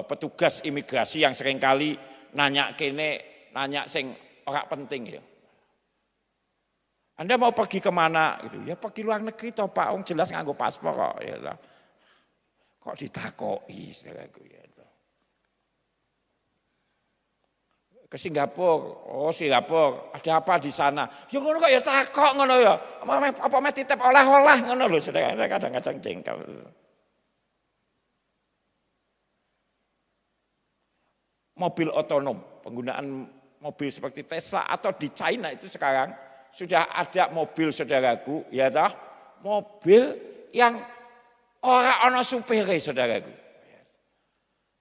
petugas imigrasi yang seringkali nanya kene, nanya sing ora penting ya. Anda mau pergi kemana gitu? Ya pergi luar negeri toh Pak, wong jelas nganggo paspor kok ya. Kok ditakoki saudaraku ya. Ke Singapura, oh Singapura, ada apa di sana? Ya ngono kok ya takok ngono ya. Apa meh titip oleh-oleh ngono lho, saudara, kadang-kadang jengkel. Mobil otonom, penggunaan mobil seperti Tesla atau di China itu sekarang sudah ada mobil saudaraku, ya toh, mobil yang ora ana supire saudaraku.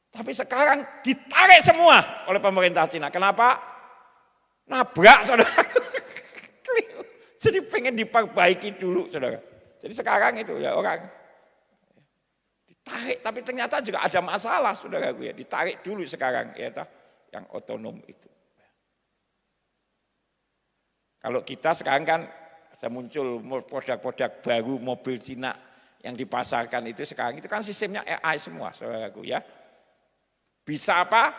Tapi sekarang ditarik semua oleh pemerintah Cina. Kenapa? Nabrak saudara. Jadi pengen diperbaiki dulu saudara. Jadi sekarang itu ya orang ditarik, tapi ternyata juga ada masalah saudara ya. Ditarik dulu sekarang ya yang otonom itu. Kalau kita sekarang kan ada muncul produk-produk baru mobil Cina yang dipasarkan itu sekarang itu kan sistemnya AI semua saudaraku ya. Bisa apa?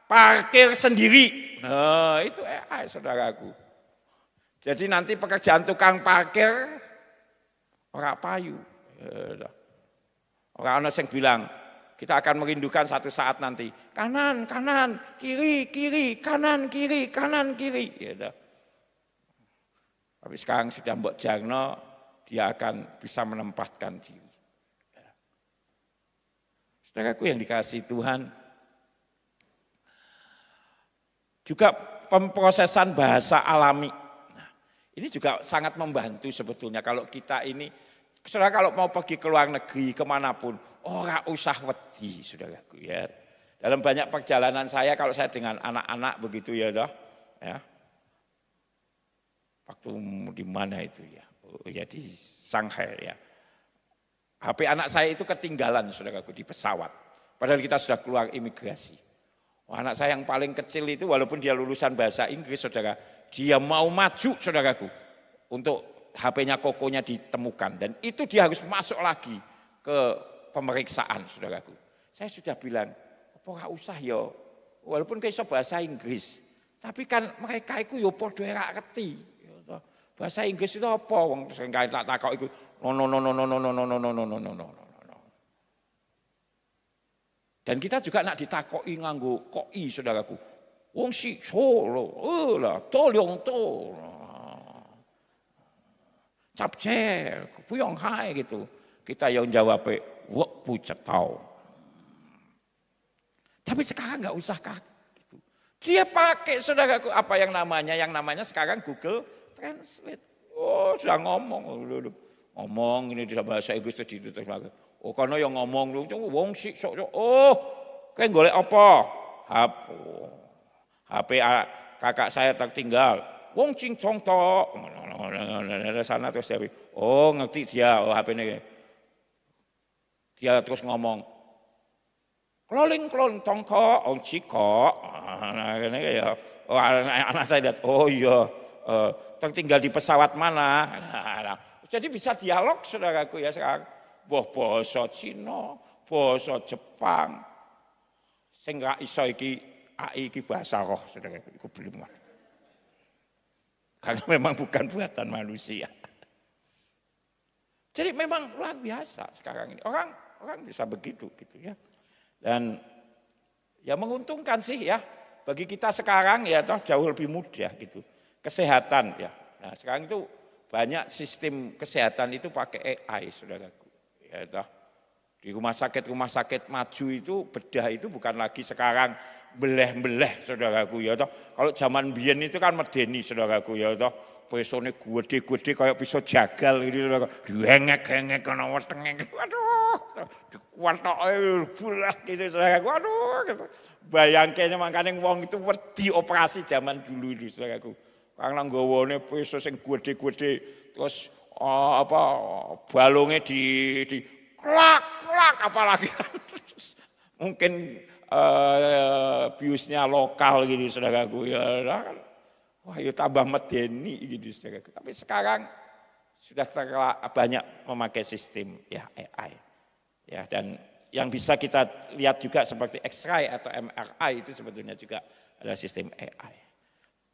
Parkir sendiri. Nah itu AI saudaraku. Jadi nanti pekerjaan tukang parkir orang payu. Orang yang bilang kita akan merindukan satu saat nanti. Kanan, kiri, kanan, kiri. Gitu. Tapi sekarang sudah Mbok Jarno, dia akan bisa menempatkan diri. Saudaraku yang dikasihi Tuhan, juga pemprosesan bahasa alami. Nah, ini juga sangat membantu sebetulnya kalau kita ini, saudara kalau mau pergi ke luar negeri kemanapun, ora usah wedi saudaraku ya. Dalam banyak perjalanan saya kalau saya dengan anak-anak begitu ya toh, ya. Waktu di mana itu ya? Oh ya di Shanghai ya. HP anak saya itu ketinggalan saudaraku di pesawat. Padahal kita sudah keluar imigrasi. Anak saya yang paling kecil itu walaupun dia lulusan bahasa Inggris saudara, dia mau maju saudaraku untuk HP-nya kokonya ditemukan dan itu dia harus masuk lagi ke pemeriksaan saudaraku. Saya sudah bilang, apa gak usah ya, walaupun iso bahasa Inggris, tapi kan mereka itu ya podo ora ngerti. Bahasa Inggris itu apa? Wong sing tak takok iku no. Dan kita juga nak ditakoki nganggo koi saudaraku. Wong si solo, lah tolong to. Capce, puyong hai gitu. Kita yang jawab, wak pucat tau. Tapi sekarang nggak usah gitu. Dia pakai saudaraku apa yang namanya sekarang Google Translate. Oh sudah ngomong ini di bahasa Inggris tadi itu. Oh karena yang ngomong lu, wong sik sok. Oh, kayak golek apa? HP kakak saya tertinggal. Wong cincong tok. Sana terus dia, oh ngerti dia, oh HP-nya. Dia terus ngomong, kloling tongko, ong ciko. Nah, ya, oh, anak saya lihat, oh iya, tertinggal di pesawat mana. Nah, jadi bisa dialog saudaraku ya sekarang. Basa Cina, basa Jepang. Sing ra iso iki AI iki bahasa roh saudaraku, iku belum. Karena memang bukan buatan manusia. Jadi memang luar biasa sekarang ini. Orang bisa begitu gitu ya. Dan ya menguntungkan sih ya. Bagi kita sekarang ya toh jauh lebih mudah gitu. Kesehatan ya. Nah sekarang itu banyak sistem kesehatan itu pakai AI saudaraku. Ya toh. Di rumah sakit maju itu bedah itu bukan lagi sekarang beleh-beleh saudaraku ya toh. Kalau zaman biyen itu kan medeni saudaraku ya toh. Pesone gede-gede kayak pisau jagal gitu dihengek-hengek ana wetenge. Waduh, dikuwatoke bulah gitu saudaraku. Waduh gitu. Bayangke makane wong itu wedi operasi zaman dulu itu saudaraku. Kang nggawane pisau sing gede-gede terus balonge di klak apalagi. Mungkin biusnya lokal gitu saudaraku ya kan. Wah itu tambah medeni gitu saudaraku. Tapi sekarang sudah banyak memakai sistem ya AI. Ya dan yang bisa kita lihat juga seperti X-ray atau MRI itu sebetulnya juga adalah sistem AI.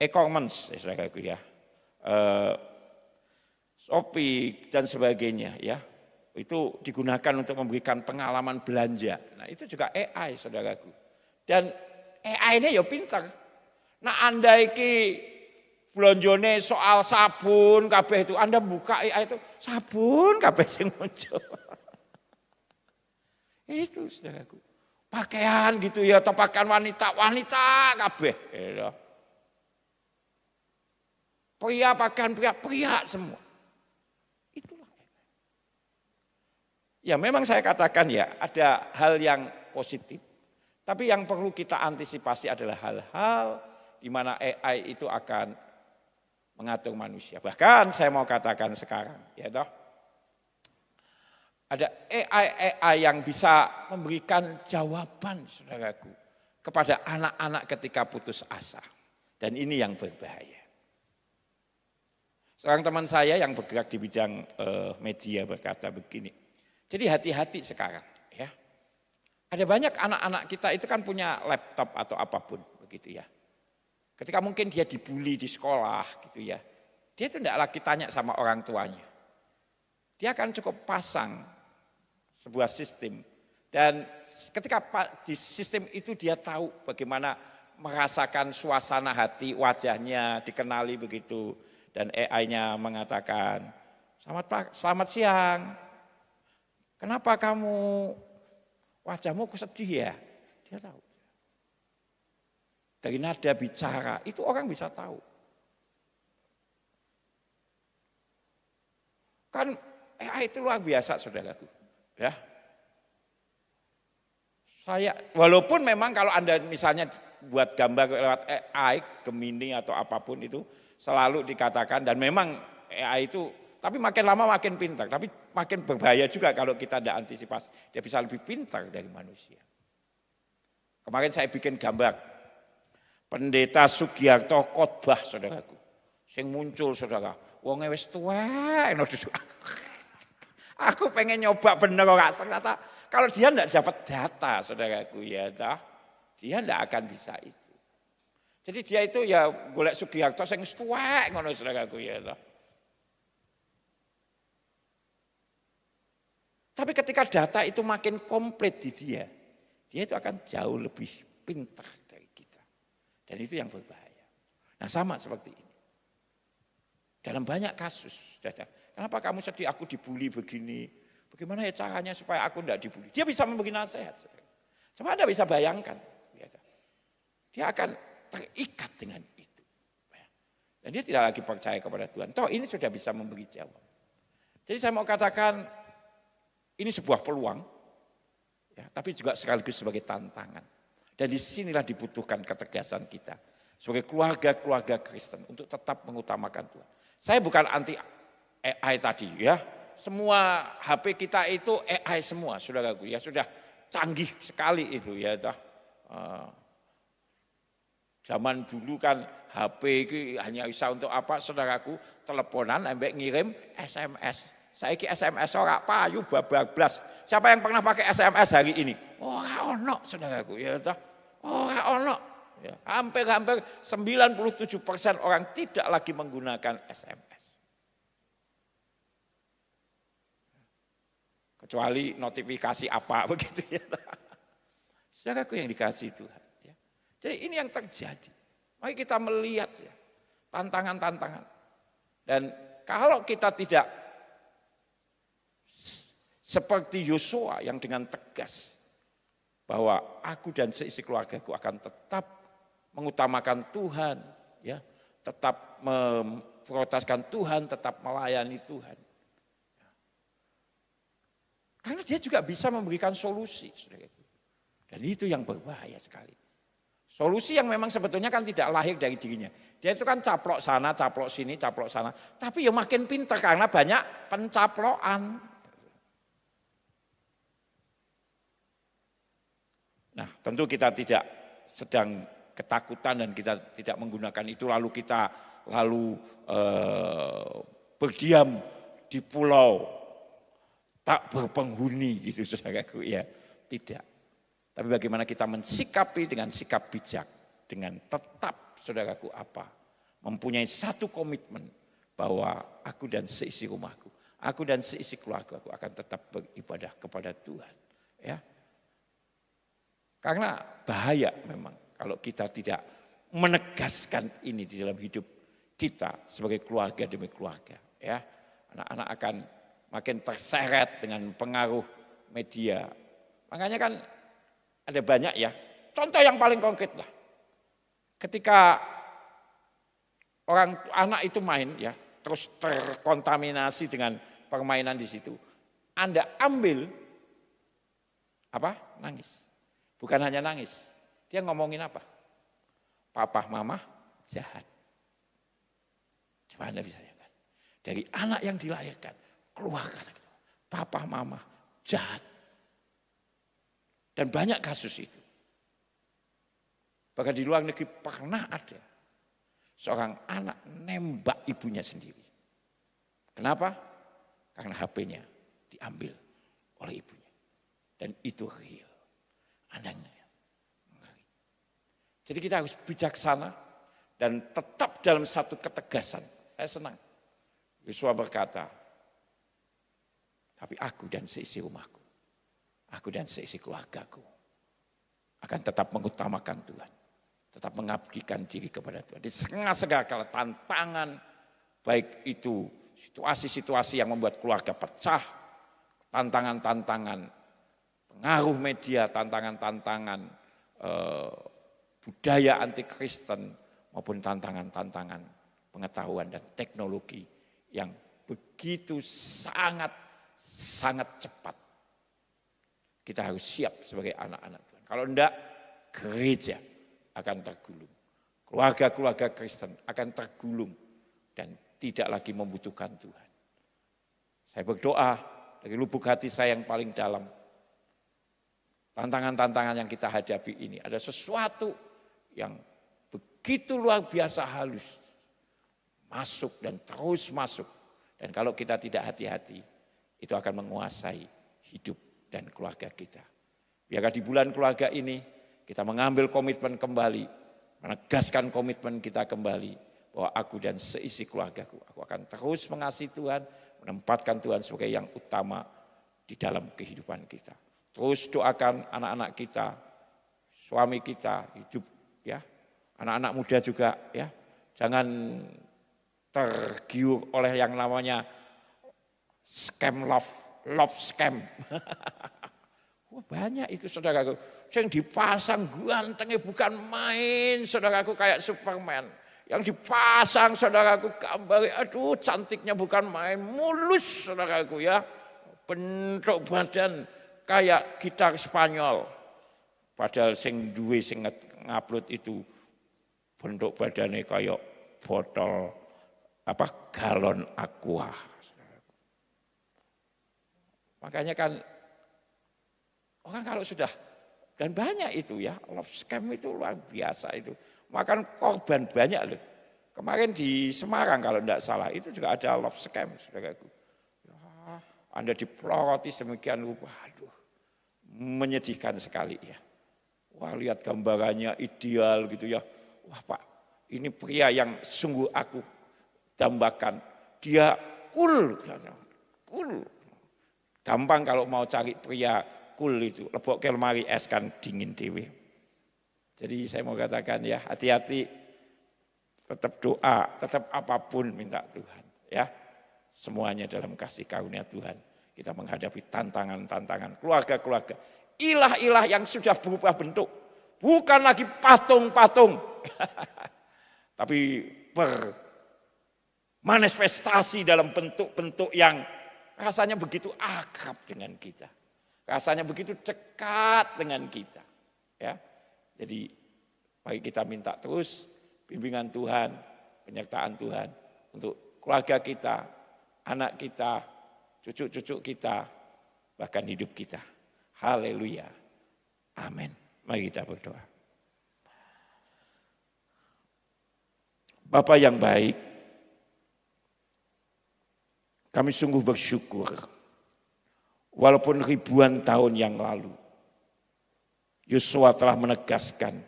E-commerce ya saudaraku ya. Shopee dan sebagainya ya. Itu digunakan untuk memberikan pengalaman belanja. Nah itu juga AI saudaraku. Dan AI ini ya pintar. Nah Anda iki belonjone soal sabun kabeh itu Anda buka AI itu sabun kabeh sing muncul. Itu saudaraku. Pakaian gitu ya atau pakaian wanita kabeh. Ya. Pria pakaian pria semua. Itulah. Ya memang saya katakan ya ada hal yang positif. Tapi yang perlu kita antisipasi adalah hal-hal di mana AI itu akan mengatur manusia. Bahkan saya mau katakan sekarang, ya toh, ada AI yang bisa memberikan jawaban, saudaraku, kepada anak-anak ketika putus asa. Dan ini yang berbahaya. Seorang teman saya yang bergerak di bidang media berkata begini, jadi hati-hati sekarang, ya. Ada banyak anak-anak kita itu kan punya laptop atau apapun, begitu ya. Ketika mungkin dia dibully di sekolah gitu ya, dia itu tidak lagi tanya sama orang tuanya. Dia akan cukup pasang sebuah sistem. Dan ketika di sistem itu dia tahu bagaimana merasakan suasana hati wajahnya, dikenali begitu. Dan AI-nya mengatakan, selamat siang, kenapa kamu wajahmu sedih ya? Dia tahu. Dari nada bicara, itu orang bisa tahu. Kan AI itu luar biasa saudaraku. Ya. Walaupun memang kalau Anda misalnya buat gambar lewat AI, Gemini atau apapun itu selalu dikatakan dan memang AI itu, tapi makin lama makin pintar, tapi makin berbahaya juga kalau kita tidak antisipasi. Dia bisa lebih pintar dari manusia. Kemarin saya bikin gambar. Pendeta Sugiarto khotbah saudaraku. Sing muncul saudara. Wonge wis tuwek. Aku pengen nyoba bener kok ternyata kalau dia enggak dapat data saudaraku ya dia enggak akan bisa itu. Jadi dia itu ya golek Sugiarto sing tuwek ngono saudaraku ya Tapi ketika data itu makin komplit di dia itu akan jauh lebih pintar dari kita. Dan itu yang berbahaya. Nah sama seperti ini. Dalam banyak kasus. Kenapa kamu sedih aku dibully begini? Bagaimana ya caranya supaya aku tidak dibully? Dia bisa memberi nasihat. Coba Anda bisa bayangkan. Dia akan terikat dengan itu. Dan dia tidak lagi percaya kepada Tuhan. Toh ini sudah bisa memberi jawab. Jadi saya mau katakan ini sebuah peluang. Ya, tapi juga sekaligus sebagai tantangan. Dan disinilah dibutuhkan ketegasan kita. sebagai keluarga-keluarga Kristen untuk tetap mengutamakan Tuhan. Saya bukan anti AI tadi ya. Semua HP kita itu AI semua, saudaraku. Ya sudah canggih sekali itu ya. Zaman dulu kan HP itu hanya bisa untuk apa, saudaraku? Teleponan, ambek ngirim SMS. Saiki SMS ora payu bablas. Siapa yang pernah pakai SMS hari ini? Ora ono, saudaraku. Ya toh. Ora ono. Ya, hampir 97% orang tidak lagi menggunakan SMS. Kecuali notifikasi apa begitu ya. Saudaraku yang dikasih Tuhan. Ya. Jadi ini yang terjadi. Mari kita melihat ya, tantangan-tantangan. Dan kalau kita tidak seperti Yosua yang dengan tegas bahwa aku dan seisi keluargaku akan tetap mengutamakan Tuhan, ya, tetap memprioritaskan Tuhan, tetap melayani Tuhan. Karena dia juga bisa memberikan solusi. Dan itu yang berbahaya sekali. Solusi yang memang sebetulnya kan tidak lahir dari dirinya. Dia itu kan caplok sana, caplok sini, caplok sana. Tapi ya makin pintar karena banyak pencaplokan. Nah tentu kita tidak sedang ketakutan dan kita tidak menggunakan itu lalu kita berdiam di pulau tak berpenghuni gitu saudaraku ya, tidak. Tapi bagaimana kita mensikapi dengan sikap bijak, dengan tetap saudaraku mempunyai satu komitmen bahwa aku dan seisi rumahku, aku dan seisi keluargaku akan tetap beribadah kepada Tuhan. Ya, karena bahaya memang kalau kita tidak menegaskan ini di dalam hidup kita sebagai keluarga demi keluarga. Ya, anak-anak akan makin terseret dengan pengaruh media. Makanya kan ada banyak ya, contoh yang paling konkret lah. Ketika anak itu main ya, terus terkontaminasi dengan permainan di situ. Anda ambil nangis. Bukan hanya nangis, dia ngomongin apa? Papa mama jahat. Coba Anda bisa bayangkan. Dari anak yang dilahirkan keluar kata gitu. Papa mama jahat. Dan banyak kasus itu. Bahkan di luar negeri pernah ada seorang anak nembak ibunya sendiri. Kenapa? Karena HP-nya diambil oleh ibunya. Dan itu real. Jadi kita harus bijaksana dan tetap dalam satu ketegasan. Saya senang. Yosua berkata, tapi aku dan seisi rumahku, aku dan seisi keluargaku akan tetap mengutamakan Tuhan. Tetap mengabdikan diri kepada Tuhan. Di segala tantangan, baik itu situasi-situasi yang membuat keluarga pecah, tantangan-tantangan pengaruh media, tantangan-tantangan budaya anti-Kristen, maupun tantangan-tantangan pengetahuan dan teknologi yang begitu sangat cepat. Kita harus siap sebagai anak-anak Tuhan. Kalau enggak, gereja akan tergulung. Keluarga-keluarga Kristen akan tergulung dan tidak lagi membutuhkan Tuhan. Saya berdoa dari lubuk hati saya yang paling dalam. Tantangan-tantangan yang kita hadapi ini ada sesuatu yang begitu luar biasa halus. Masuk dan terus masuk. Dan kalau kita tidak hati-hati, itu akan menguasai hidup dan keluarga kita. Biarlah di bulan keluarga ini kita mengambil komitmen kembali, menegaskan komitmen kita kembali bahwa aku dan seisi keluargaku, aku akan terus mengasihi Tuhan, menempatkan Tuhan sebagai yang utama di dalam kehidupan kita. Terus doakan anak-anak kita, suami kita hidup ya, anak-anak muda juga ya, jangan tergiur oleh yang namanya scam love scam. Banyak itu saudaraku, yang dipasang gantengnya bukan main saudaraku kayak Superman. Yang dipasang saudaraku gambar, aduh cantiknya bukan main, mulus saudaraku ya. Bentuk badan kayak gitar Spanyol. Padahal sing duwe sing ngupload itu bentuk badannya kayak botol galon aqua. Makanya kan orang kalau sudah, dan banyak itu ya, love scam itu luar biasa itu. Makan korban banyak loh. Kemarin di Semarang kalau tidak salah itu juga ada love scam, saudaraku. Ya, Anda dipeloroti demikian rupa, aduh, menyedihkan sekali ya. Wah, lihat gambarannya ideal gitu ya. Wah Pak, ini pria yang sungguh aku dambakan. Dia cool. Gampang kalau mau cari pria cool itu. Lebok ke lemari es kan dingin dewe. Jadi saya mau katakan ya, hati-hati. Tetap doa, tetap apapun minta Tuhan. Ya, semuanya dalam kasih karunia Tuhan. Kita menghadapi tantangan-tantangan, keluarga-keluarga. Ilah-ilah yang sudah berubah bentuk. Bukan lagi patung-patung. Tapi bermanifestasi dalam bentuk-bentuk yang rasanya begitu akrab dengan kita. Rasanya begitu dekat dengan kita. Ya, jadi mari kita minta terus bimbingan Tuhan, penyertaan Tuhan untuk keluarga kita, anak kita, cucu-cucu kita, bahkan hidup kita. Haleluya. Amin. Mari kita berdoa. Bapa yang baik, kami sungguh bersyukur. Walaupun ribuan tahun yang lalu, Yosua telah menegaskan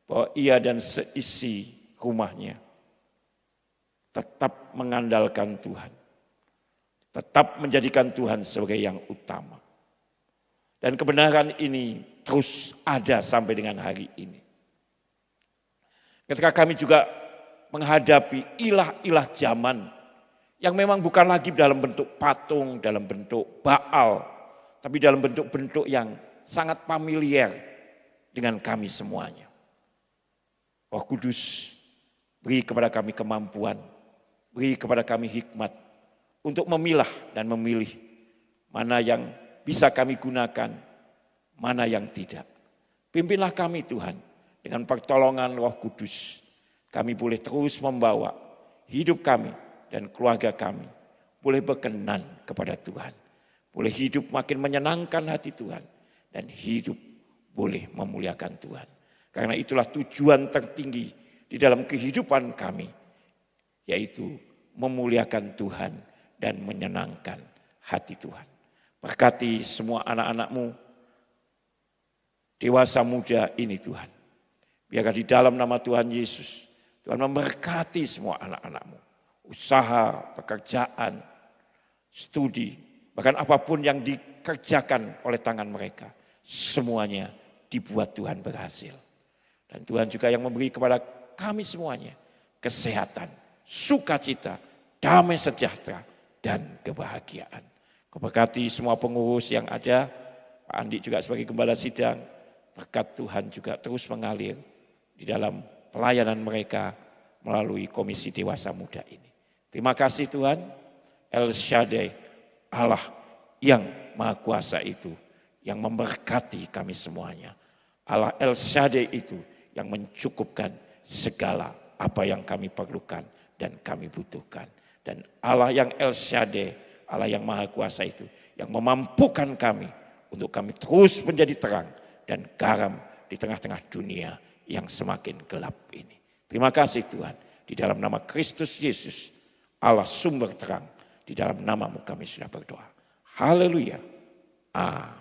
bahwa ia dan seisi rumahnya tetap mengandalkan Tuhan. Tetap menjadikan Tuhan sebagai yang utama. Dan kebenaran ini terus ada sampai dengan hari ini. Ketika kami juga menghadapi ilah-ilah zaman yang memang bukan lagi dalam bentuk patung, dalam bentuk Baal, tapi dalam bentuk-bentuk yang sangat familiar dengan kami semuanya. Roh Kudus, beri kepada kami kemampuan, beri kepada kami hikmat untuk memilah dan memilih mana yang bisa kami gunakan, mana yang tidak. Pimpinlah kami Tuhan, dengan pertolongan Roh Kudus. Kami boleh terus membawa hidup kami dan keluarga kami. Boleh berkenan kepada Tuhan. Boleh hidup makin menyenangkan hati Tuhan. Dan hidup boleh memuliakan Tuhan. Karena itulah tujuan tertinggi di dalam kehidupan kami. Yaitu memuliakan Tuhan dan menyenangkan hati Tuhan. Berkati semua anak-anak-Mu, dewasa muda ini Tuhan. Biarlah di dalam nama Tuhan Yesus, Tuhan memberkati semua anak-anak-Mu. Usaha, pekerjaan, studi, bahkan apapun yang dikerjakan oleh tangan mereka. Semuanya dibuat Tuhan berhasil. Dan Tuhan juga yang memberi kepada kami semuanya kesehatan, sukacita, damai sejahtera, dan kebahagiaan. Keberkati semua pengurus yang ada, Pak Andi juga sebagai gembala sidang, berkat Tuhan juga terus mengalir di dalam pelayanan mereka melalui Komisi Dewasa Muda ini. Terima kasih Tuhan, El Shaddai, Allah yang Maha Kuasa itu, yang memberkati kami semuanya. Allah El Shaddai itu yang mencukupkan segala apa yang kami perlukan dan kami butuhkan. Dan Allah yang El Shaddai, Allah yang Maha Kuasa itu yang memampukan kami untuk kami terus menjadi terang dan garam di tengah-tengah dunia yang semakin gelap ini. Terima kasih Tuhan, di dalam nama Kristus Yesus, Allah sumber terang, di dalam nama-Mu kami sudah berdoa. Haleluya. Amin.